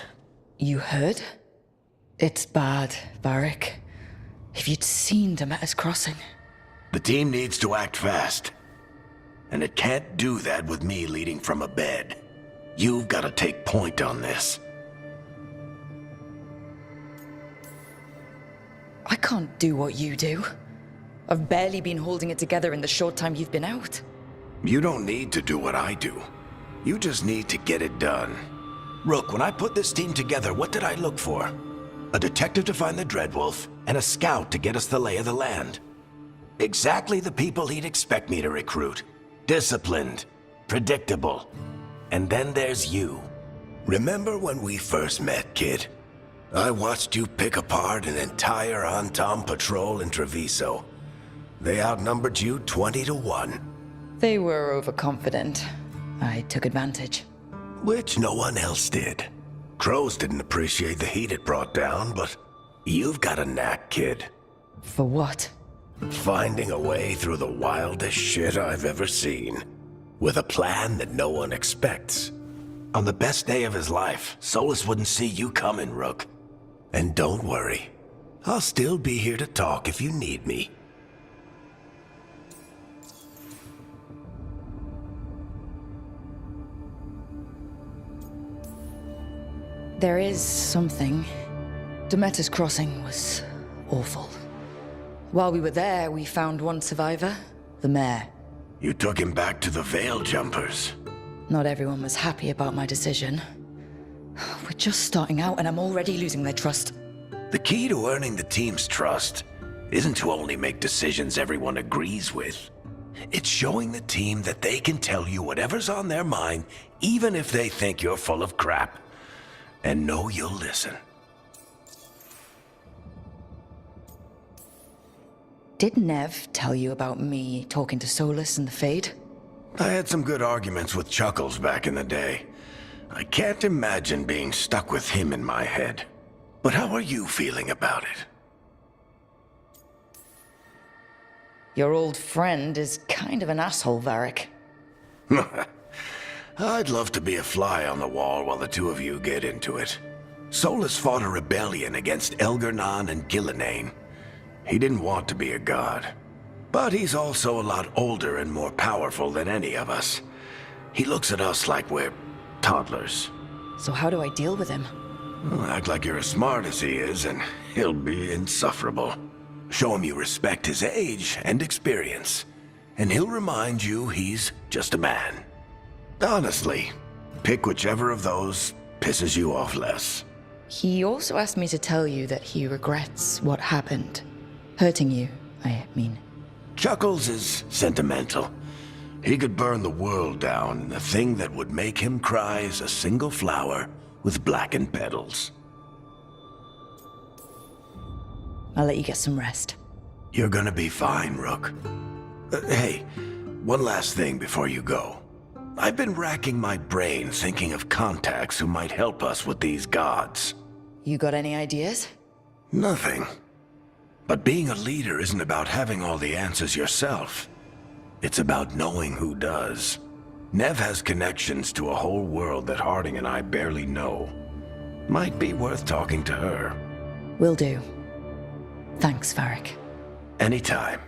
You heard? It's bad, Varric. If you'd seen Demeter's Crossing. The team needs to act fast. And it can't do that with me leading from a bed. You've got to take point on this. I can't do what you do. I've barely been holding it together in the short time you've been out. You don't need to do what I do. You just need to get it done. Rook, when I put this team together, what did I look for? A detective to find the Dreadwolf, and a scout to get us the lay of the land. Exactly the people he'd expect me to recruit. Disciplined, predictable. And then there's you. Remember when we first met, kid? I watched you pick apart an entire Antam patrol in Treviso. They outnumbered you 20 to 1. They were overconfident. I took advantage. Which no one else did. Crows didn't appreciate the heat it brought down, but you've got a knack, kid. For what? Finding a way through the wildest shit I've ever seen. With a plan that no one expects. On the best day of his life, Solus wouldn't see you coming, Rook. And don't worry. I'll still be here to talk if you need me. There is something. Demeter's Crossing was awful. While we were there, we found one survivor, the mayor. You took him back to the Veil Jumpers. Not everyone was happy about my decision. We're just starting out and I'm already losing their trust. The key to earning the team's trust isn't to only make decisions everyone agrees with. It's showing the team that they can tell you whatever's on their mind, even if they think you're full of crap. And know you'll listen. Did Nev tell you about me talking to Solus and the Fade? I had some good arguments with Chuckles back in the day. I can't imagine being stuck with him in my head. But how are you feeling about it? Your old friend is kind of an asshole, Varric. I'd love to be a fly on the wall while the two of you get into it. Solus fought a rebellion against Elgar'nan and Gillenane. He didn't want to be a god. But he's also a lot older and more powerful than any of us. He looks at us like we're toddlers. So how do I deal with him? Well, act like you're as smart as he is, and he'll be insufferable. Show him you respect his age and experience, and he'll remind you he's just a man. Honestly, pick whichever of those pisses you off less. He also asked me to tell you that he regrets what happened. Hurting you, I mean. Chuckles is sentimental. He could burn the world down, and the thing that would make him cry is a single flower with blackened petals. I'll let you get some rest. You're gonna be fine, Rook. Hey, one last thing before you go. I've been racking my brain thinking of contacts who might help us with these gods. You got any ideas? Nothing. But being a leader isn't about having all the answers yourself. It's about knowing who does. Nev has connections to a whole world that Harding and I barely know. Might be worth talking to her. Will do. Thanks, Varric. Anytime.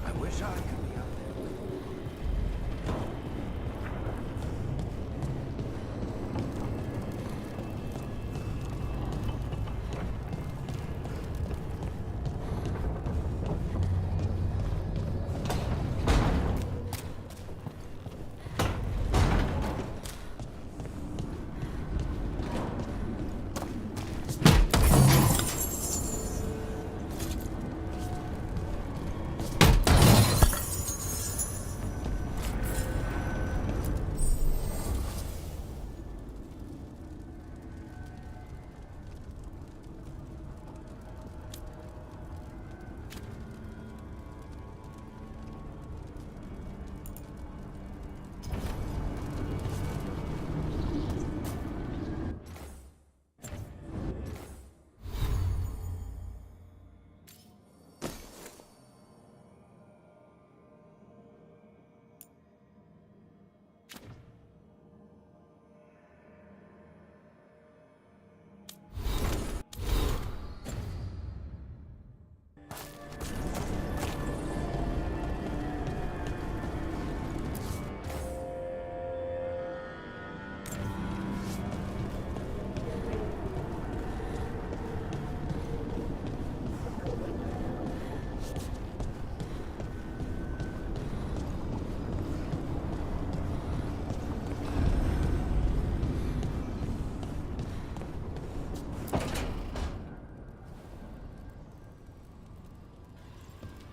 I wish I could be up there.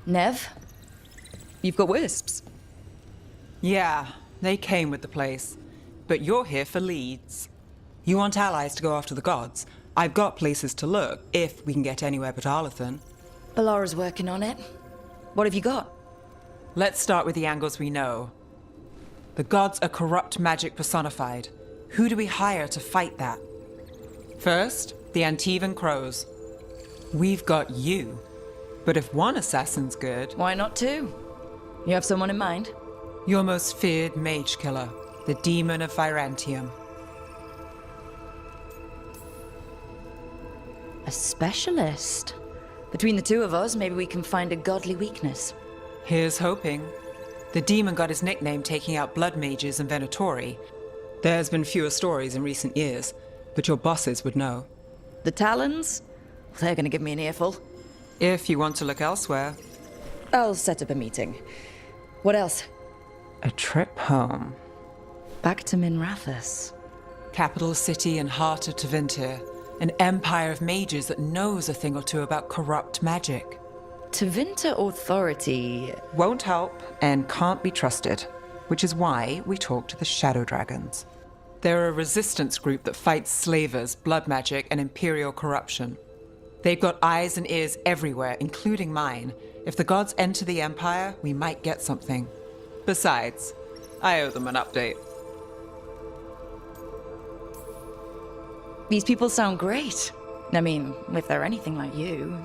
Nev, you've got wisps. Yeah, they came with the place. But you're here for leads. You want allies to go after the gods? I've got places to look, if we can get anywhere but Arlathan. Balara's working on it. What have you got? Let's start with the angles we know. The gods are corrupt magic personified. Who do we hire to fight that? First, the Antivan Crows. We've got you. But if one assassin's good... Why not two? You have someone in mind? Your most feared mage killer, the Demon of Virantium. A specialist. Between the two of us, maybe we can find a godly weakness. Here's hoping. The demon got his nickname taking out blood mages and Venatori. There's been fewer stories in recent years, but your bosses would know. The Talons? They're gonna give me an earful. If you want to look elsewhere. I'll set up a meeting. What else? A trip home. Back to Minrathous. Capital city and heart of Tevinter. An empire of mages that knows a thing or two about corrupt magic. Tevinter authority... Won't help and can't be trusted, which is why we talk to the Shadow Dragons. They're a resistance group that fights slavers, blood magic, and imperial corruption. They've got eyes and ears everywhere, including mine. If the gods enter the Empire, we might get something. Besides, I owe them an update. These people sound great. I mean, if they're anything like you.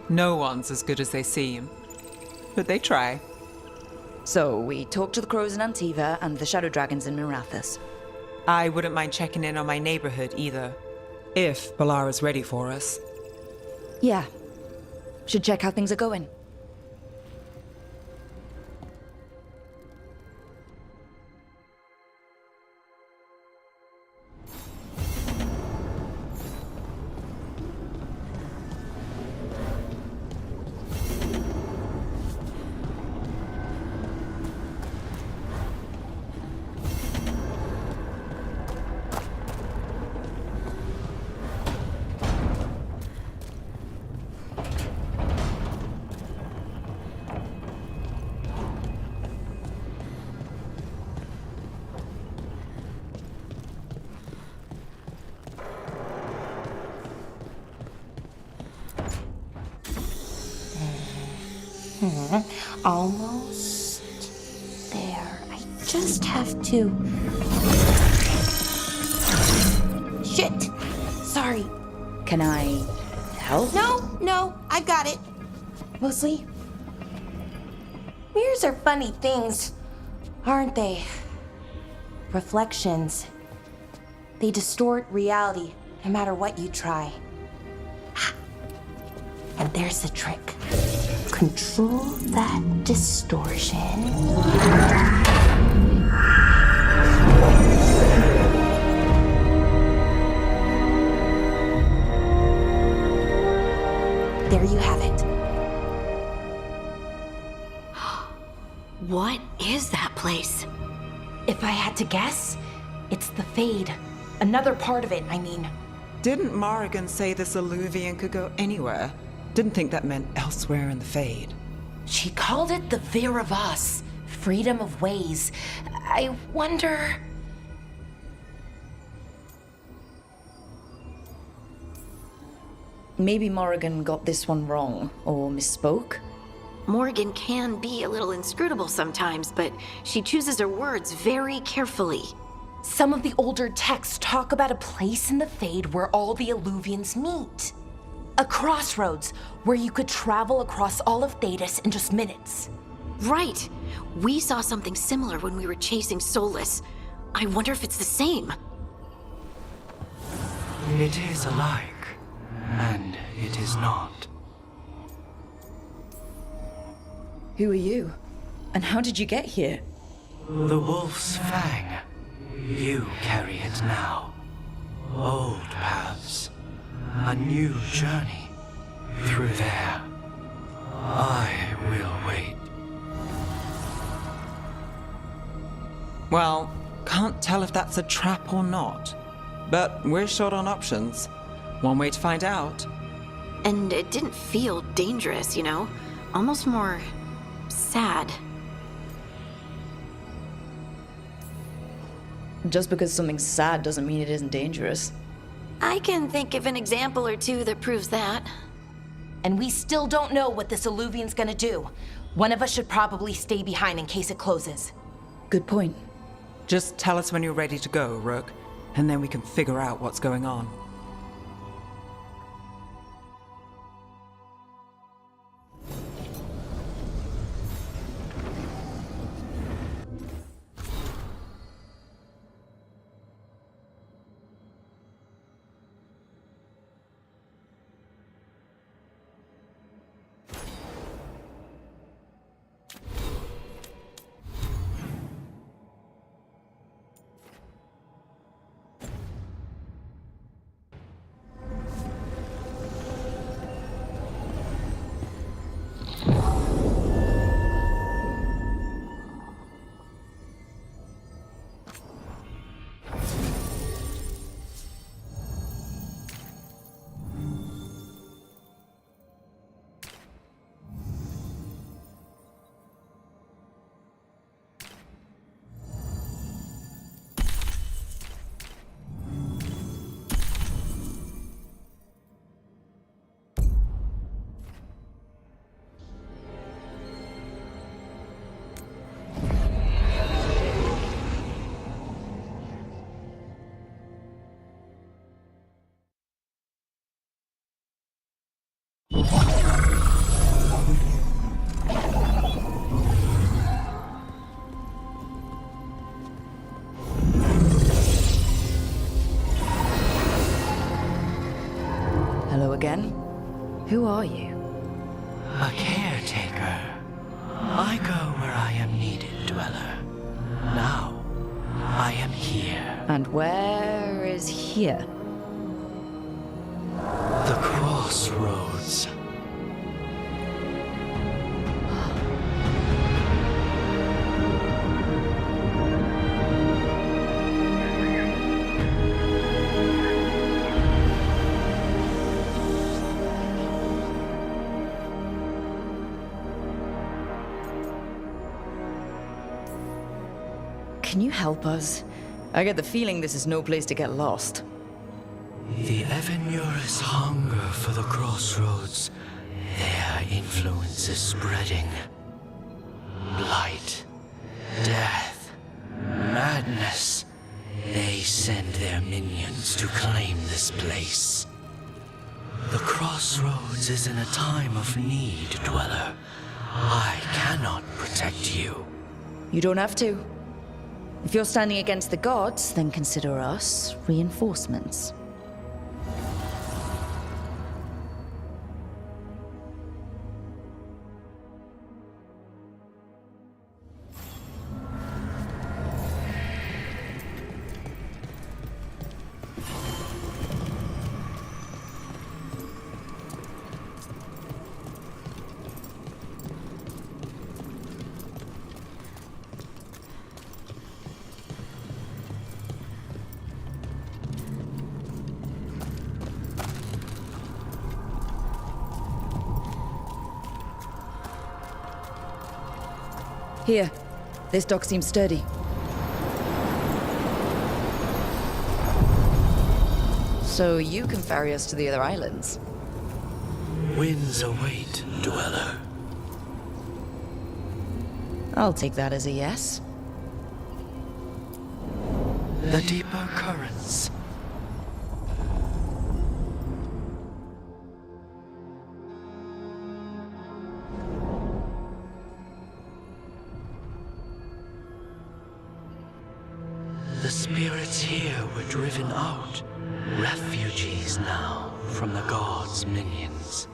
No one's as good as they seem. But they try. So, we talk to the Crows in Antiva and the Shadow Dragons in Minrathous. I wouldn't mind checking in on my neighborhood either. If Balara's ready for us. Yeah. Should check how things are going. Almost there. I just have to... Shit! Sorry. Can I help? No, I've got it. Mostly, mirrors are funny things, aren't they? Reflections. They distort reality, no matter what you try. And there's the trick. Control that distortion. There you have it. What is that place? If I had to guess, it's the Fade. Another part of it, I mean. Didn't Morrigan say this Illuvian could go anywhere? Didn't think that meant elsewhere in the Fade. She called it the Viravas, freedom of ways. I wonder... Maybe Morrigan got this one wrong, or misspoke. Morrigan can be a little inscrutable sometimes, but she chooses her words very carefully. Some of the older texts talk about a place in the Fade where all the Illuvians meet. A crossroads where you could travel across all of Thedas in just minutes. Right. We saw something similar when we were chasing Solus. I wonder if it's the same. It is alike, and it is not. Who are you? And how did you get here? The Wolf's Fang. You carry it now. Old paths. A new journey. Through there. I will wait. Well, can't tell if that's a trap or not. But we're short on options. One way to find out. And it didn't feel dangerous, you know? almost more sad. Just because something's sad doesn't mean it isn't dangerous. I can think of an example or two that proves that. And we still don't know what this Illuvian's gonna do. One of us should probably stay behind in case it closes. Good point. Just tell us when you're ready to go, Rook, and then we can figure out what's going on. Hello again. Who are you? A caretaker. I go where I am needed, Dweller. Now, I am here. And where is here? The Crossroads. Can you help us? I get the feeling this is no place to get lost. The Evenurus hunger for the Crossroads. Their influence is spreading. Blight, death, madness. They send their minions to claim this place. The Crossroads is in a time of need, Dweller. I cannot protect you. You don't have to. If you're standing against the gods, then consider us reinforcements. Here. This dock seems sturdy. So you can ferry us to the other islands? Winds await, Dweller. I'll take that as a yes. The deeper currents. The spirits here were driven out. Refugees now from the gods' minions.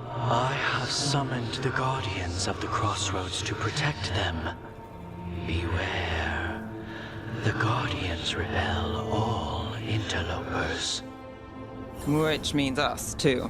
I have summoned the guardians of the Crossroads to protect them. Beware. The guardians repel all interlopers. Which means us, too.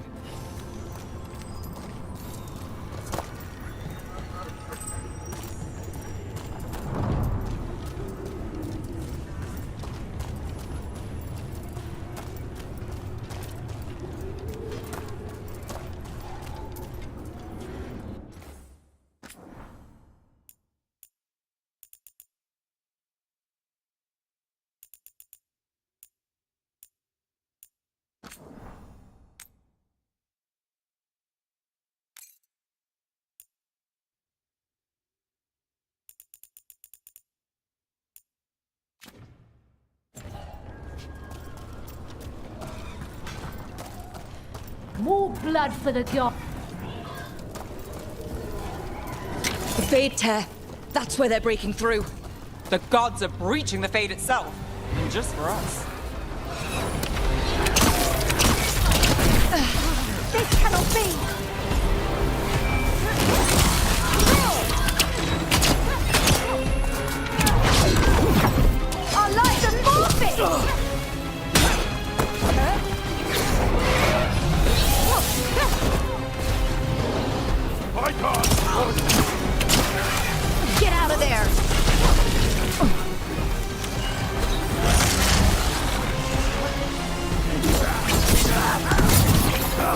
More blood for the god. The Fade Tear. That's where they're breaking through. The gods are breaching the Fade itself. And just for us. This cannot be! Our lives are morphing! My God! Get out of there!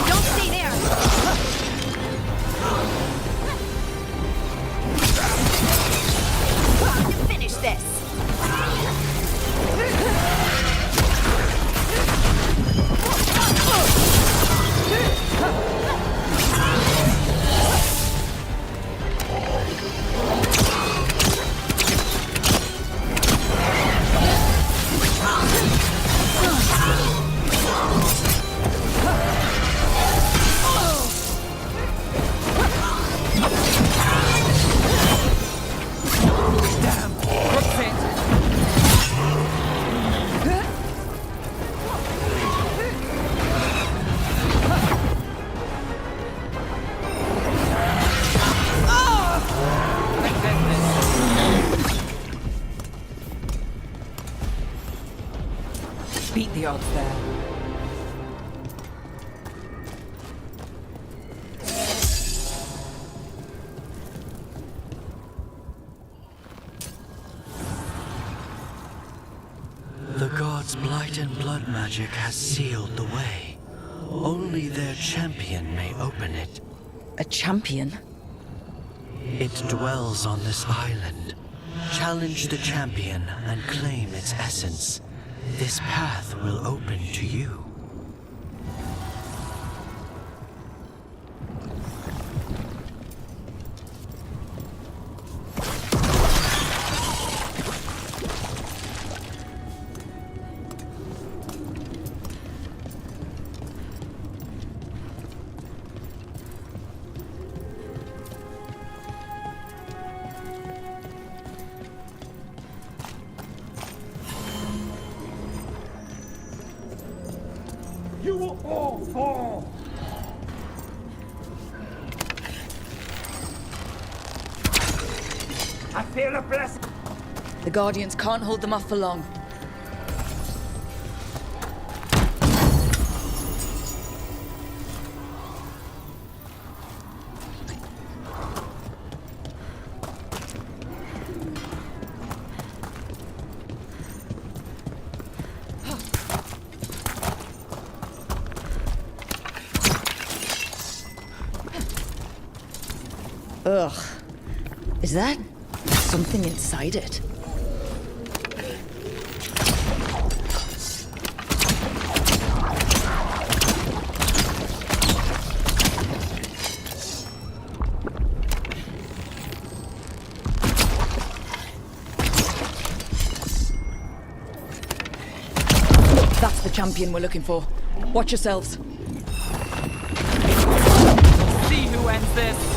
Don't stay there! Time to finish this! Beat the odds there. The gods' blight and blood magic has sealed the way. Only their champion may open it. A champion? It dwells on this island. Challenge the champion and claim its essence. This path will open to you. You will all fall! I feel a blessing! The Guardians can't hold them off for long. Ugh. Is that something inside it? That's the champion we're looking for. Watch yourselves. See who ends this.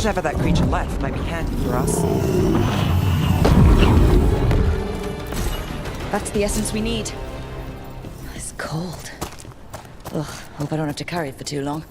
Whatever that creature left might be handy for us. That's the essence we need. It's cold. Ugh, hope I don't have to carry it for too long.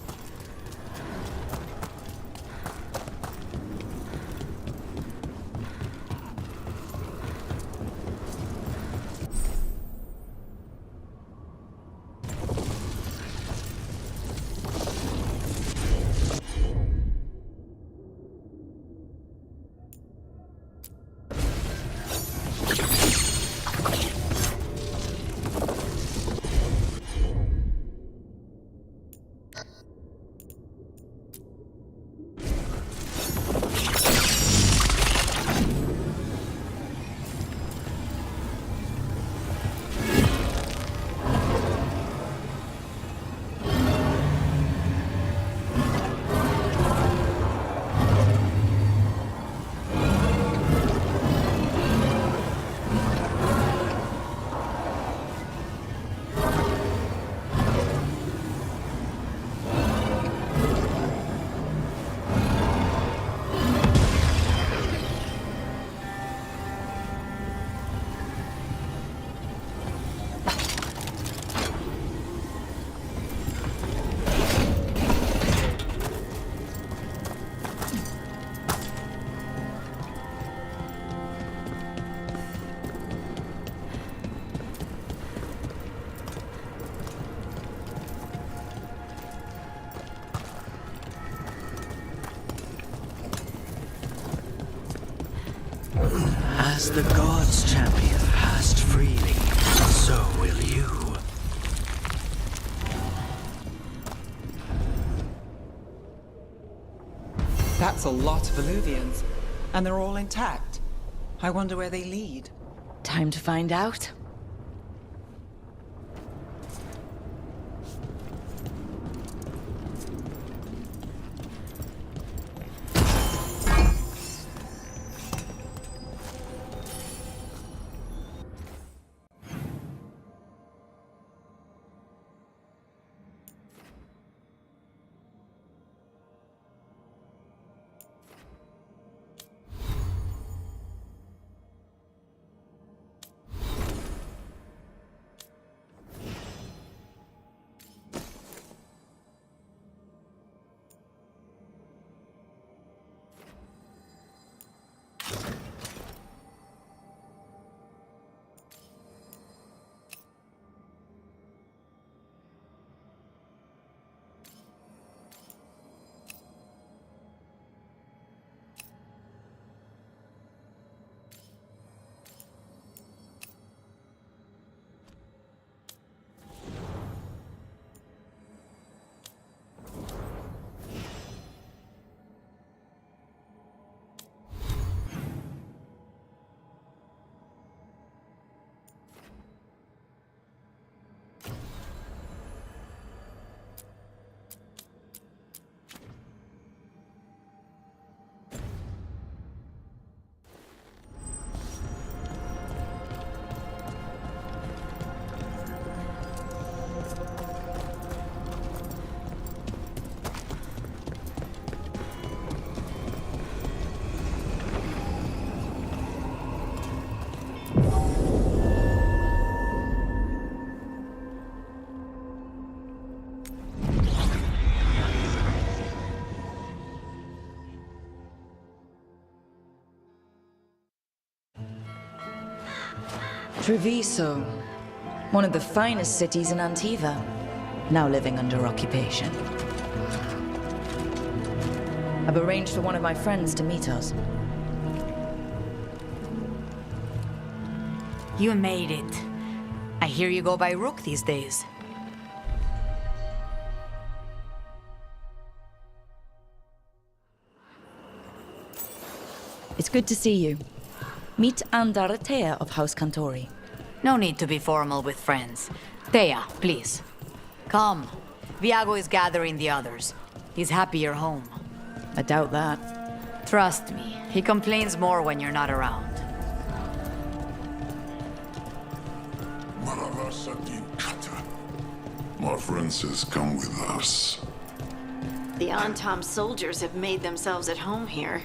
As the gods' champion passed freely, so will you. That's a lot of Illuvians, and they're all intact. I wonder where they lead. Time to find out. Treviso, one of the finest cities in Antiva, now living under occupation. I've arranged for one of my friends to meet us. You made it. I hear you go by Rook these days. It's good to see you. Meet Andaratea of House Cantori. No need to be formal with friends. Thea, please. Come. Viago is gathering the others. He's happy you're home. I doubt that. Trust me, he complains more when you're not around. Maravasatin Kata. My friend says come with us. The Antom soldiers have made themselves at home here.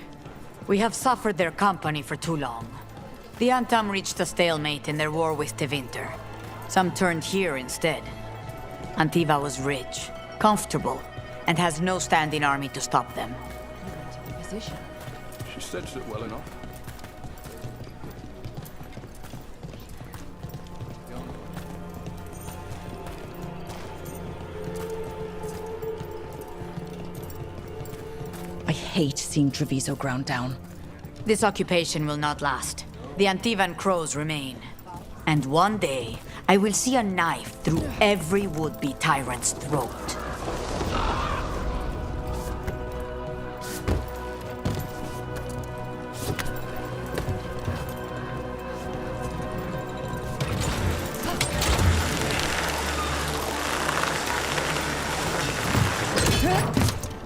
We have suffered their company for too long. The Antom reached a stalemate in their war with Tevinter. Some turned here instead. Antiva was rich, comfortable, and has no standing army to stop them. She sensed it well enough. I hate seeing Treviso ground down. This occupation will not last. The Antivan crows remain. And one day, I will see a knife through every would-be tyrant's throat.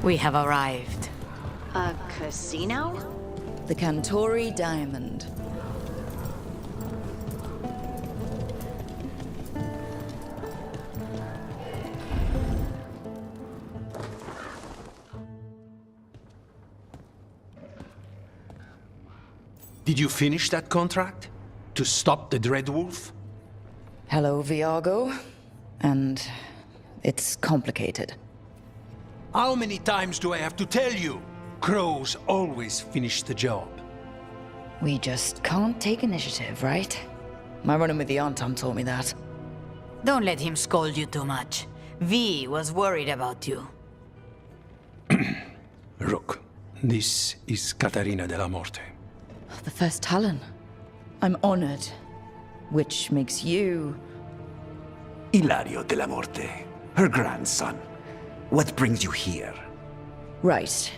We have arrived. A casino? The Cantori Diamond. Did you finish that contract? To stop the Dreadwolf? Hello, Viago. And it's complicated. How many times do I have to tell you? Crows always finish the job. We just can't take initiative, right? My run-in with the Antom taught me that. Don't let him scold you too much. V was worried about you. Rook, this is Catarina de la Morte. The first Talon. I'm honored. Which makes you... Ilario de la Morte, her grandson. What brings you here? Right.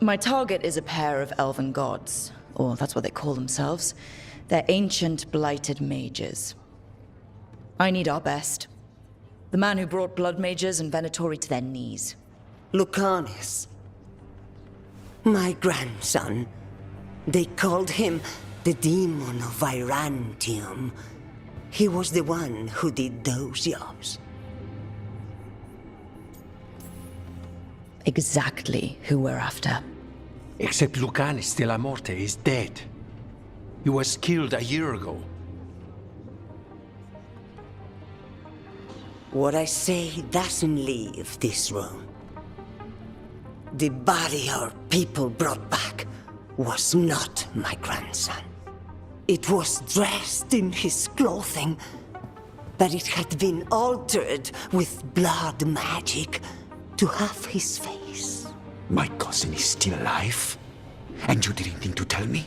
My target is a pair of elven gods, or that's what they call themselves. They're ancient, blighted mages. I need our best. The man who brought blood mages and Venatori to their knees. Lucanus. My grandson. They called him the Demon of Virantium. He was the one who did those jobs. Exactly who we're after. Except Lucanus de la Morte is dead. He was killed a year ago. What I say doesn't leave this room. The body our people brought back was not my grandson. It was dressed in his clothing, but it had been altered with blood magic to have his face. My cousin is still alive? And you didn't think to tell me?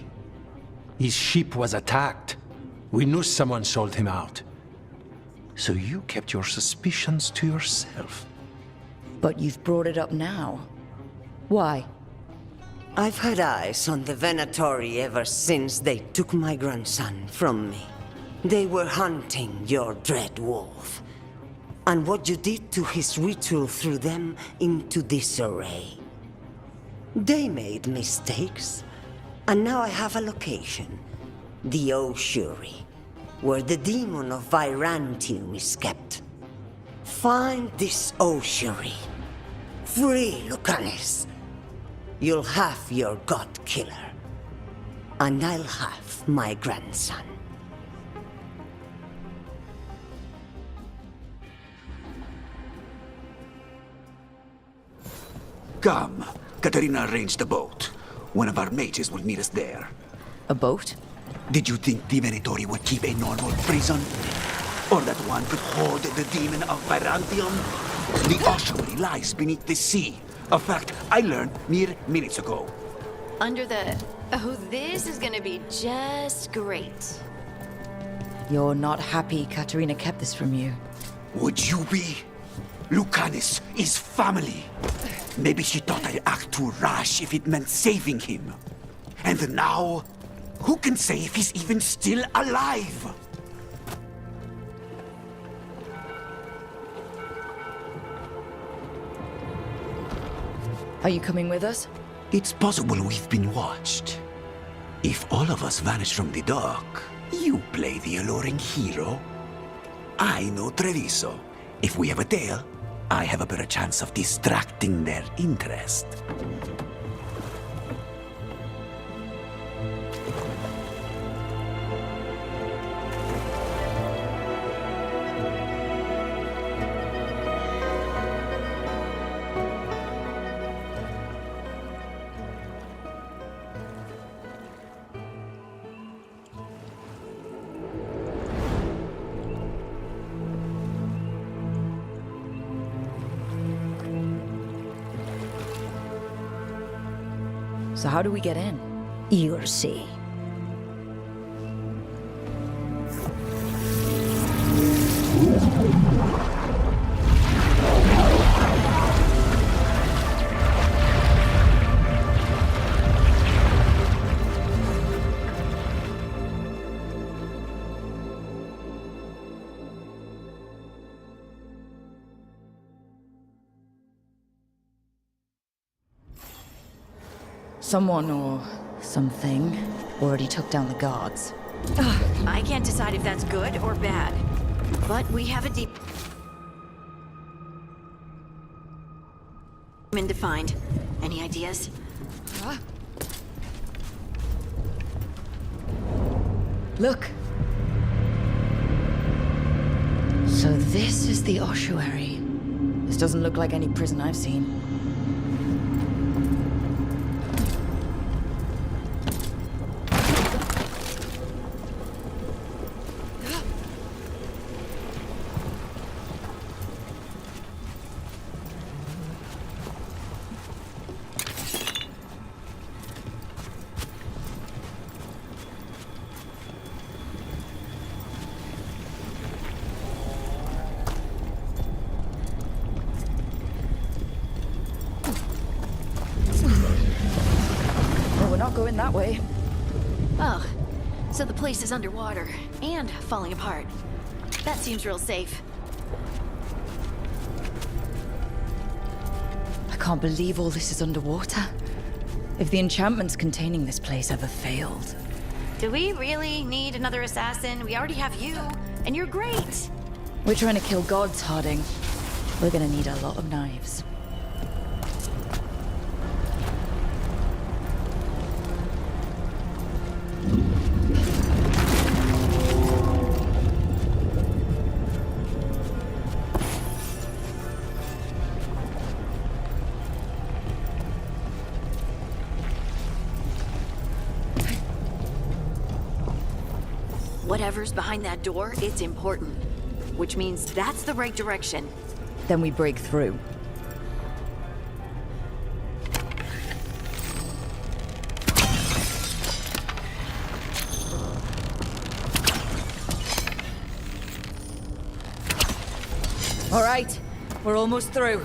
His ship was attacked. We knew someone sold him out. So you kept your suspicions to yourself. But you've brought it up now. Why? I've had eyes on the Venatori ever since they took my grandson from me. They were hunting your dread wolf. And what you did to his ritual threw them into disarray. They made mistakes, and now I have a location. The Oshuri, where the demon of Virantium is kept. Find this Oshuri. Free Lucanus. You'll have your god killer. And I'll have my grandson. Come. Katarina arranged a boat. One of our mages will meet us there. A boat? Did you think the Venatori would keep a normal prison? Or that one could hold the demon of Virantium? The ossuary lies beneath the sea. A fact I learned mere minutes ago. Under the... Oh, this is gonna be just great. You're not happy Katarina kept this from you. Would you be? Lucanus is family. Maybe she thought I'd act too rash if it meant saving him. And now, who can say if he's even still alive? Are you coming with us? It's possible we've been watched. If all of us vanish from the dock, you play the alluring hero. I know Treviso. If we have a tale, I have a better chance of distracting their interest. So how do we get in? You'll see. Someone or something already took down the guards. I can't decide if that's good or bad. But we have a deep... defined. Any ideas? Look. So this is the ossuary. This doesn't look like any prison I've seen. Going that way. Oh, so the place is underwater and falling apart. That seems real safe. I can't believe all this is underwater. If the enchantments containing this place ever failed. Do we really need another assassin? We already have you, and you're great. We're trying to kill gods, Harding. We're gonna need a lot of knives. Whatever's behind that door, it's important. Which means that's the right direction. Then we break through. All right, we're almost through.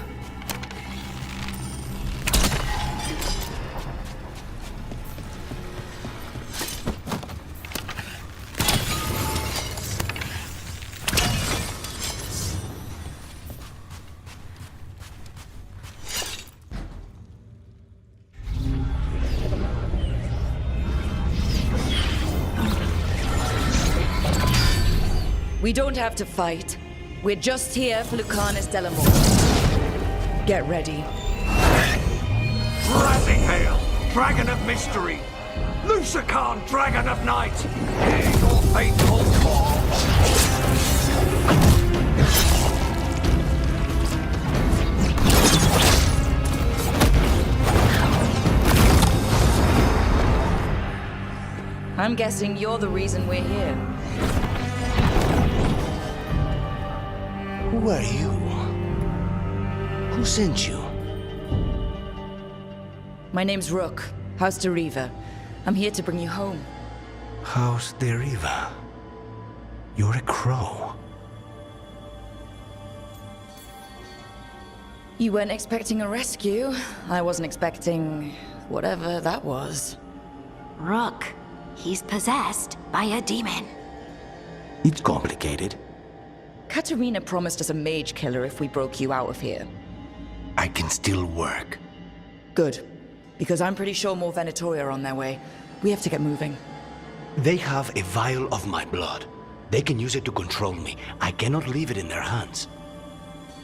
We don't have to fight. We're just here for Lucanus Delamore. Get ready. Rising Hail, Dragon of Mystery! Lucican, Dragon of Night! Hear your faithful call! I'm guessing you're the reason we're here. Who are you? Who sent you? My name's Rook, House Deriva. I'm here to bring you home. House Deriva. You're a crow. You weren't expecting a rescue. I wasn't expecting whatever that was. Rook, he's possessed by a demon. It's complicated. Katerina promised us a mage killer if we broke you out of here. I can still work. Good. Because I'm pretty sure more Venatori are on their way. We have to get moving. They have a vial of my blood. They can use it to control me. I cannot leave it in their hands.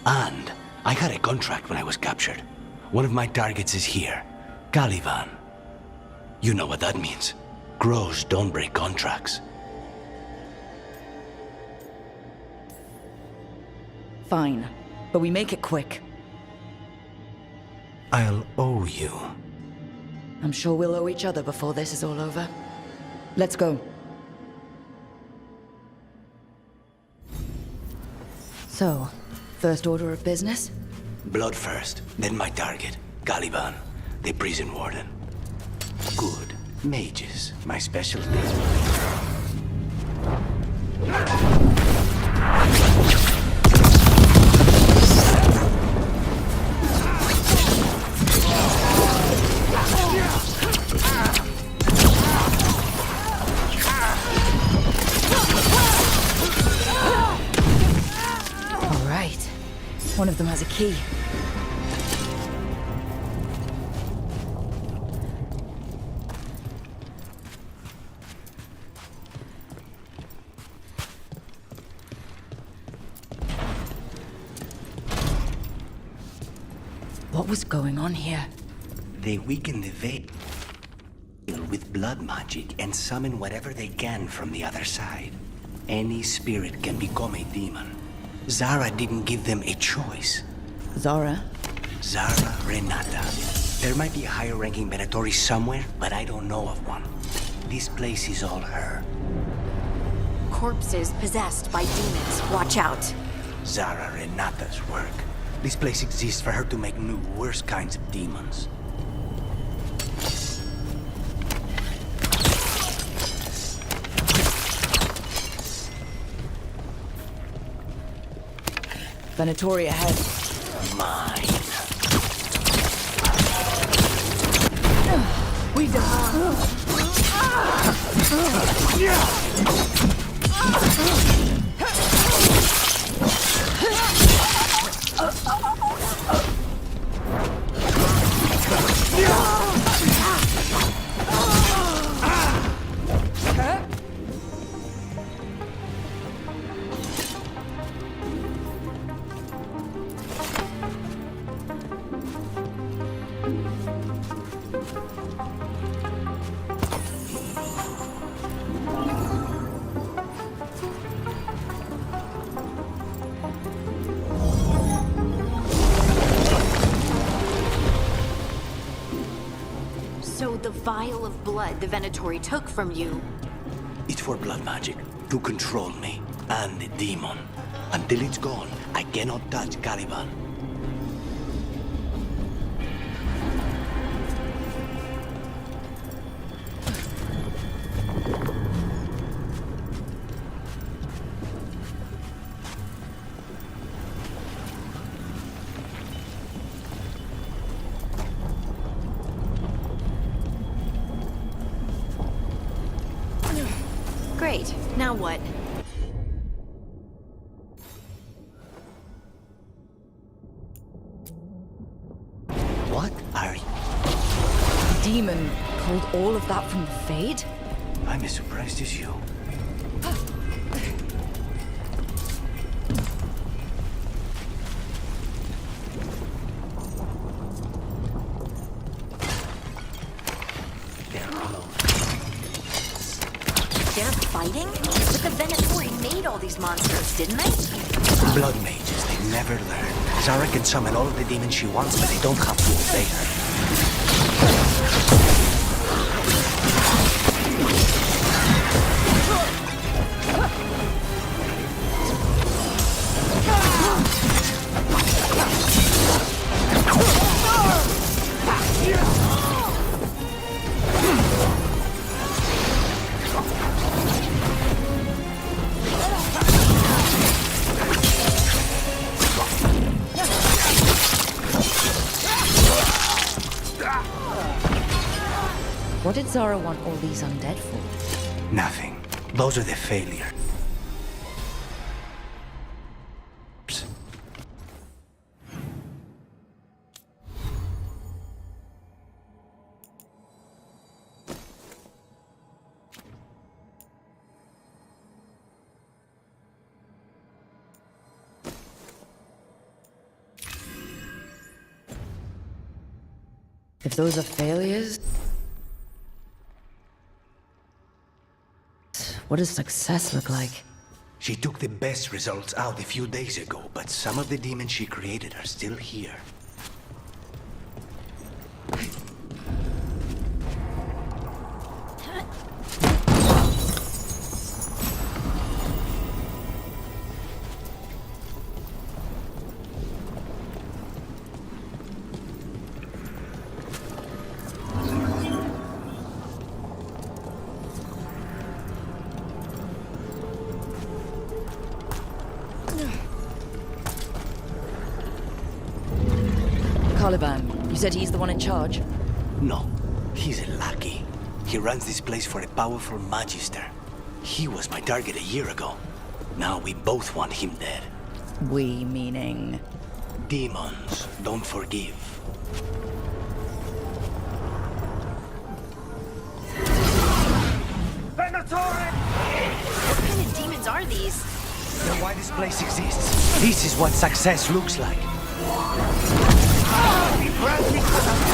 And I had a contract when I was captured. One of my targets is here, Caliban. You know what that means. Crows don't break contracts. Fine, but we make it quick. I'll owe you. I'm sure we'll owe each other before this is all over. Let's go. So, first order of business? Blood first, then my target, Caliban, the prison warden. Good. Mages, my specialty. All right. One of them has a key. What was going on here? They weaken the veil with blood magic and summon whatever they can from the other side. Any spirit can become a demon. Zara didn't give them a choice. Zara? Zara Renata. There might be a higher-ranking Venatori somewhere, but I don't know of one. This place is all her. Corpses possessed by demons. Watch out. Zara Renata's work. This place exists for her to make new, worse kinds of demons. Venatori ahead. Mine. We So the vial of blood the Venatori took from you. It's for blood magic, to control me, and the demon. Until it's gone, I cannot touch Caliban. Great. Now what? What are you? The demon pulled all of that from the Fade? I'm as surprised as you. They're fighting? But the Venatori made all these monsters, didn't they? Blood mages, they never learn. Zara can summon all of the demons she wants, but they don't have to obey her. What did Zara want all these undead for? Nothing. Those are the failures. If those are failures, what does success look like? She took the best results out a few days ago, but some of the demons she created are still here. Caliban, you said he's the one in charge? No, he's a lackey. He runs this place for a powerful magister. He was my target a year ago. Now we both want him dead. We meaning? Demons don't forgive. Venatori! What kind of demons are these? They're why this place exists. This is what success looks like. Be granted to the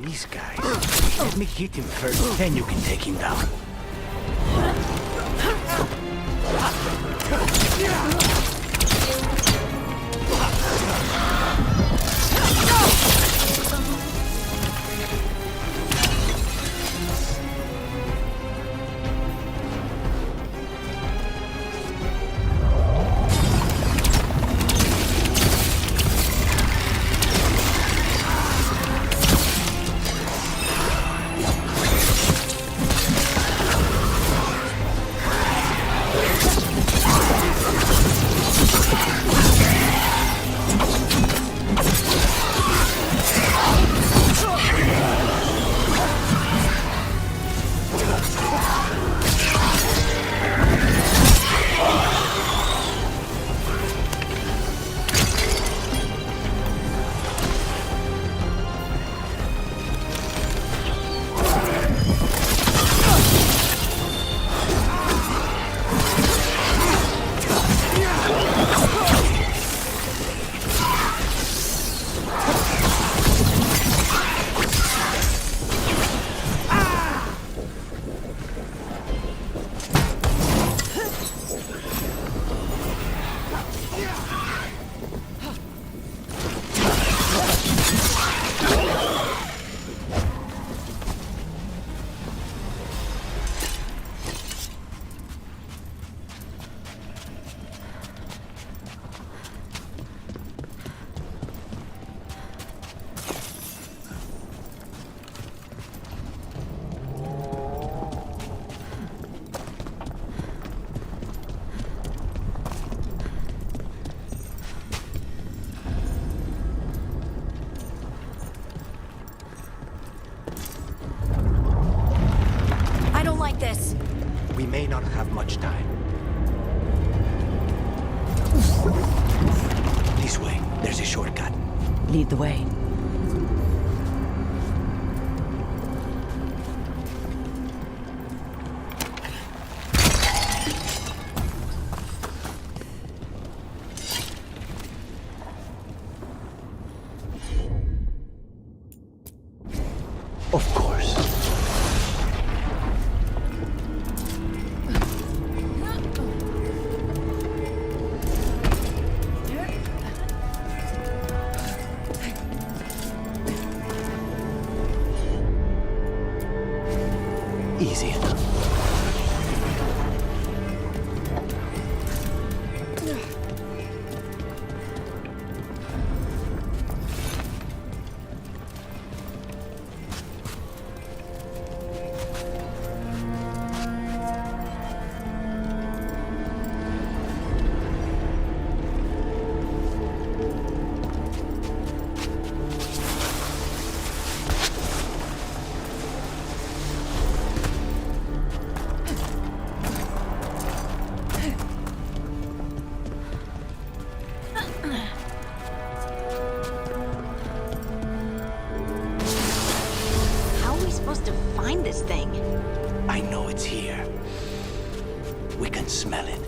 These guys. Let me hit him first, then you can take him down. This. We may not have much time. This way. There's a shortcut. Lead the way. Of course. Easy enough. this thing. I know it's here. We can smell it.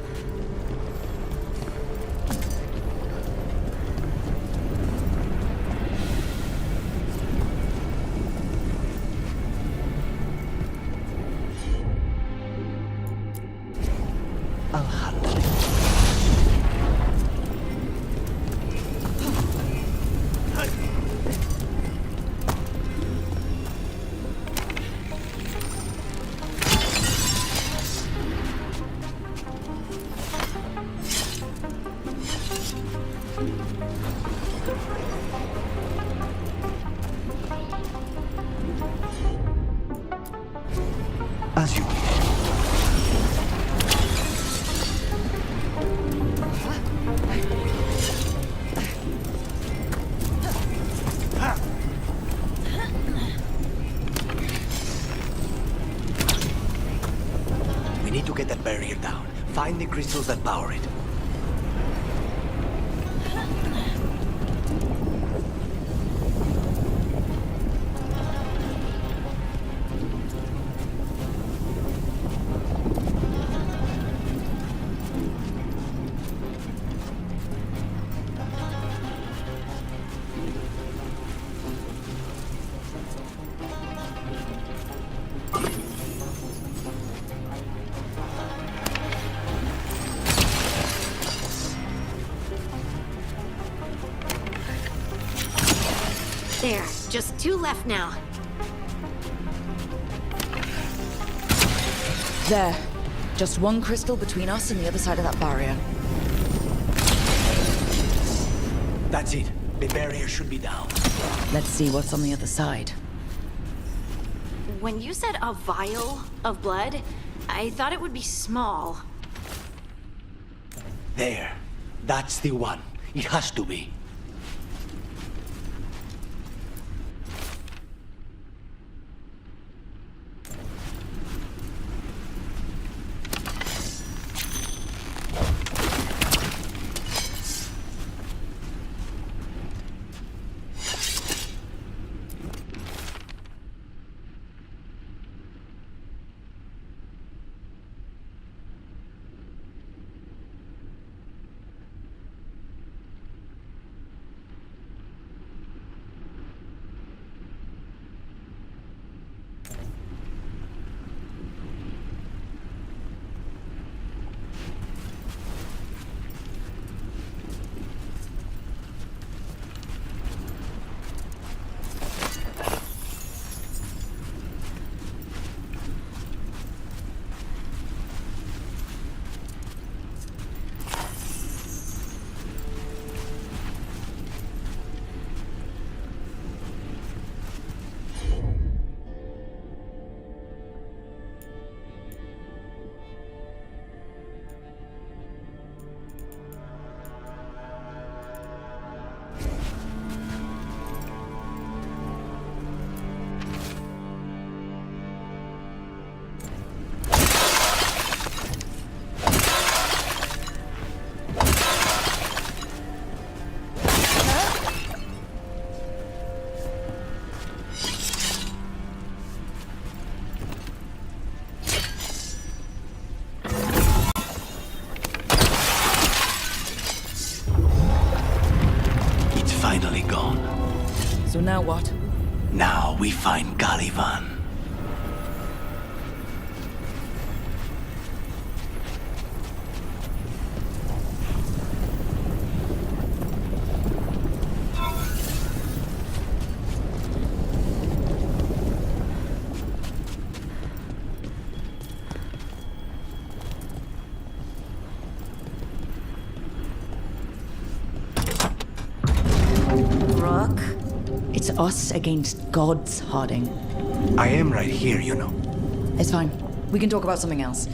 As you wish. We need to get that barrier down. Find the crystals that power it. There, just 2 left now. There. Just 1 crystal between us and the other side of that barrier. That's it. The barrier should be down. Let's see what's on the other side. When you said a vial of blood, I thought it would be small. There. That's the one. It has to be. Finally gone. So now what? Now we find Caliban. It's us against gods, Harding. I am right here, you know. It's fine. We can talk about something else.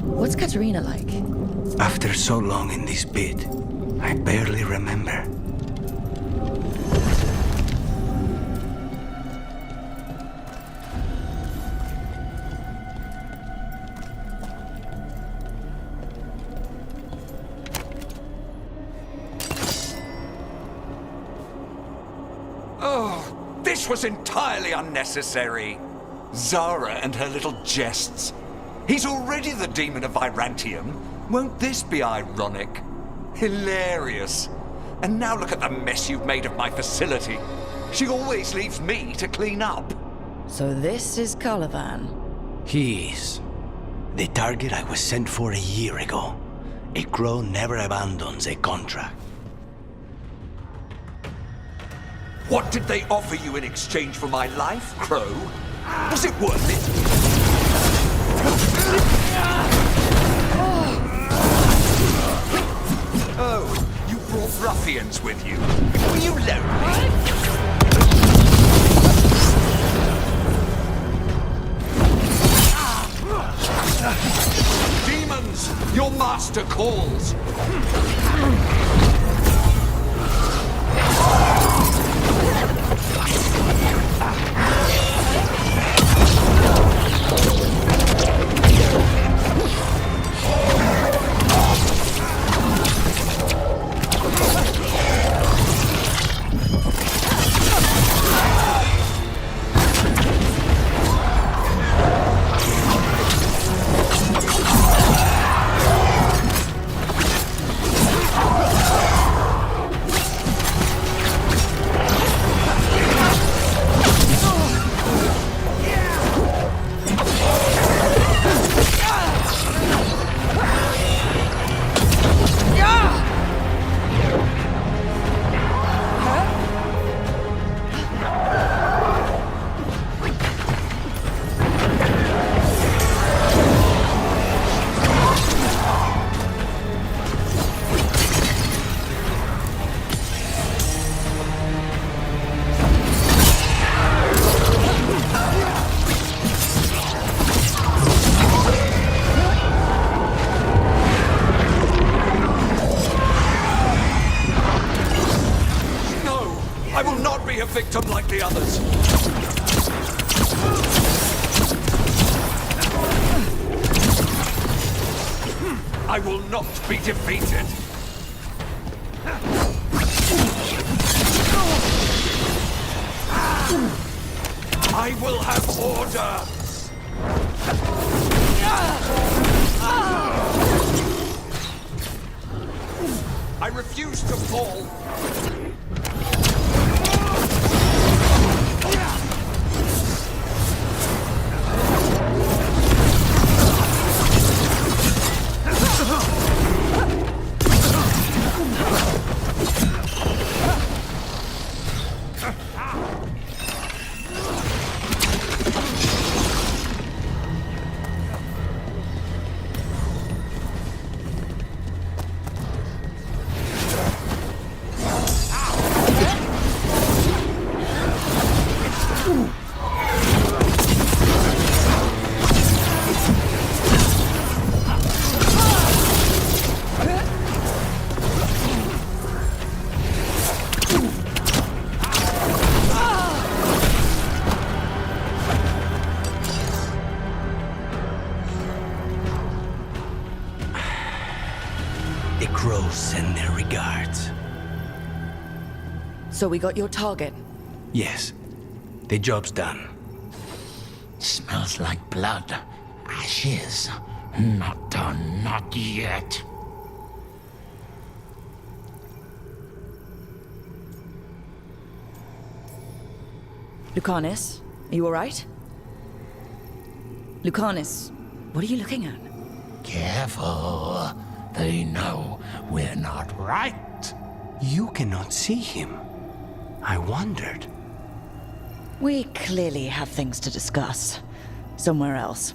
What's Katerina like? After so long in this pit, I barely remember. Oh, this was entirely unnecessary. Zara and her little jests. He's already the demon of Virantium. Won't this be ironic? Hilarious. And now look at the mess you've made of my facility. She always leaves me to clean up. So this is Caliban. He is. The target I was sent for a year ago. A crow never abandons a contract. What did they offer you in exchange for my life, Crow? Was it worth it? Oh, you brought ruffians with you. Were you lonely? Demons, your master calls. I will not be a victim like the others. I will not be defeated. I will have order. I refuse to fall. The crows send their regards. So we got your target? Yes. The job's done. Smells like blood. Ashes. Not done, not yet. Lucanus, are you alright? Lucanus, what are you looking at? Careful. They know we're not right. You cannot see him. I wondered. We clearly have things to discuss. Somewhere else.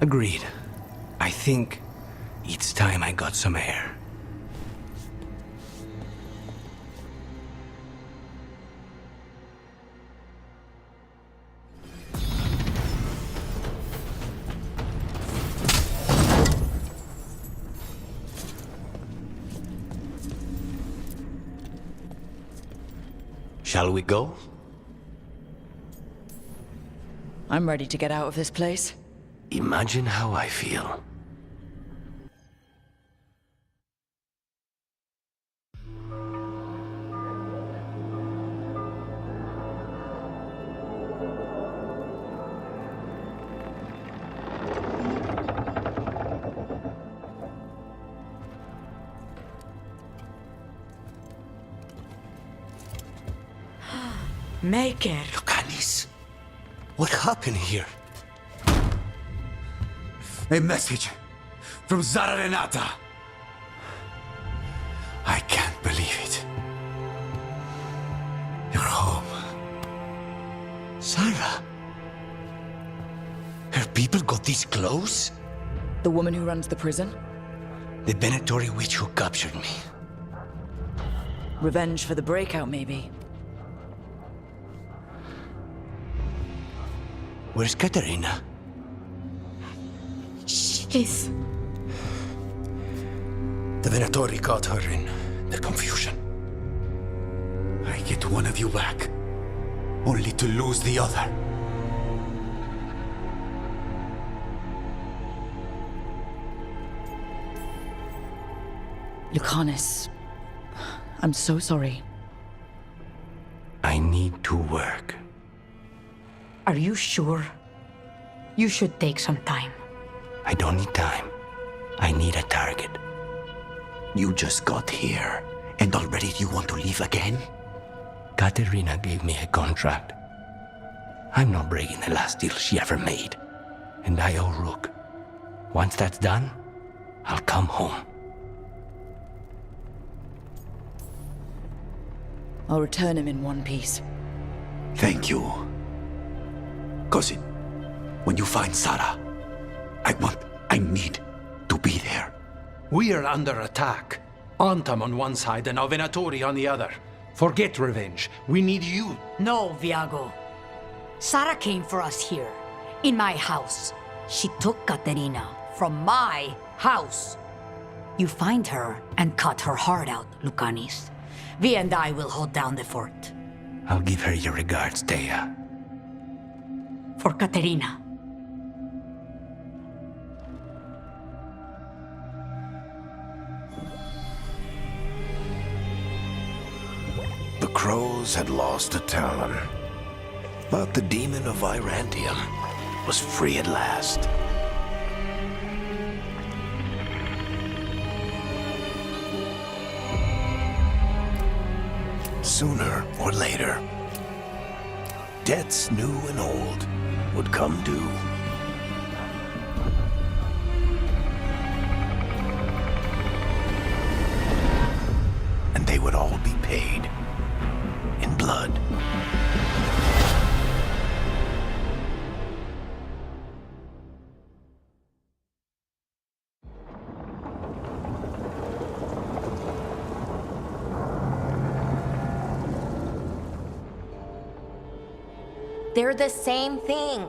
Agreed. I think it's time I got some air. Shall we go? I'm ready to get out of this place. Imagine how I feel. Maker. Lucanis, what happened here? A message from Zara Renata. I can't believe it. You're home. Sarah? Her people got this close? The woman who runs the prison? The Venatori witch who captured me. Revenge for the breakout, maybe. Where's Katerina? She's... The Venatori caught her in their confusion. I get one of you back, only to lose the other. Lucanus, I'm so sorry. I need to work. Are you sure? You should take some time. I don't need time. I need a target. You just got here, and already you want to leave again? Katerina gave me a contract. I'm not breaking the last deal she ever made. And I owe Rook. Once that's done, I'll come home. I'll return him in one piece. Thank you. Cousin, when you find Sarah, I need to be there. We are under attack. Antam on one side and our Venatori on the other. Forget revenge. We need you. No, Viago. Sarah came for us here, in my house. She took Katerina from my house. You find her and cut her heart out, Lucanis. Vi and I will hold down the fort. I'll give her your regards, Thea. For Katerina. The crows had lost a talon, but the demon of Irantium was free at last. Sooner or later, debts new and old would come due. And they would all be paid in blood. They're the same thing.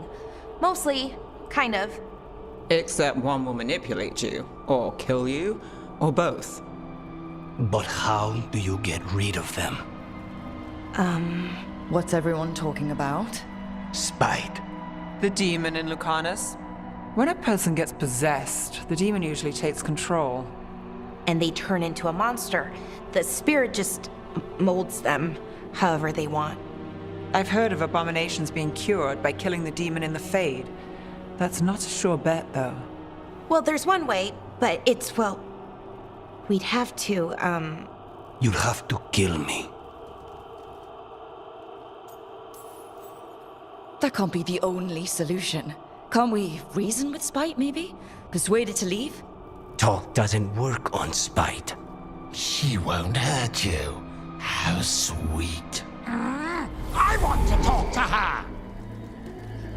Mostly, kind of. Except one will manipulate you, or kill you, or both. But how do you get rid of them? What's everyone talking about? Spite. The demon in Lucanus. When a person gets possessed, the demon usually takes control. And they turn into a monster. The spirit just molds them however they want. I've heard of abominations being cured by killing the demon in the Fade. That's not a sure bet, though. Well, there's one way, but it's, well... We'd have to, You'll have to kill me. That can't be the only solution. Can't we reason with Spite, maybe? Persuade it to leave? Talk doesn't work on spite. She won't hurt you. How sweet. I want to talk to her!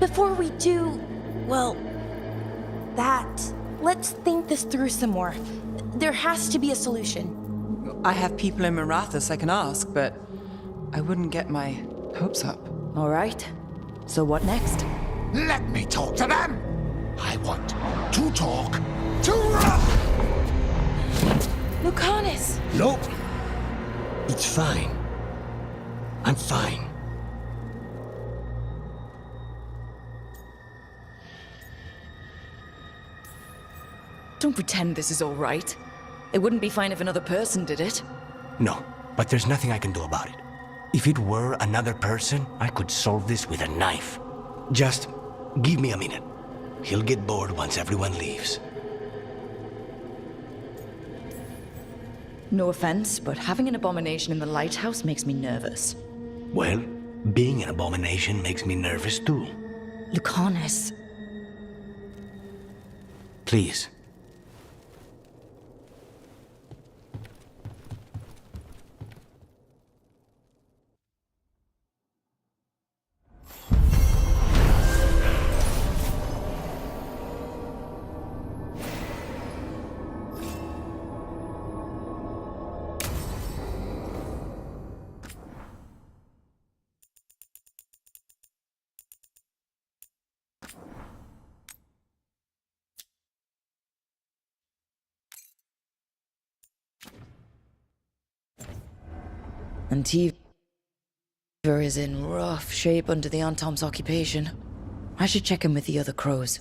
Before we do, well, let's think this through some more. There has to be a solution. I have people in Marathas I can ask, but I wouldn't get my hopes up. All right. So what next? Let me talk to them! I want to talk to Lucanus! Nope. It's fine. I'm fine. Don't pretend this is all right. It wouldn't be fine if another person did it. No, but there's nothing I can do about it. If it were another person, I could solve this with a knife. Just give me a minute. He'll get bored once everyone leaves. No offense, but having an abomination in the lighthouse makes me nervous. Well, Being an abomination makes me nervous too. Lucanus. Please. Antiva is in rough shape under the Antom's occupation. I should check in with the other crows.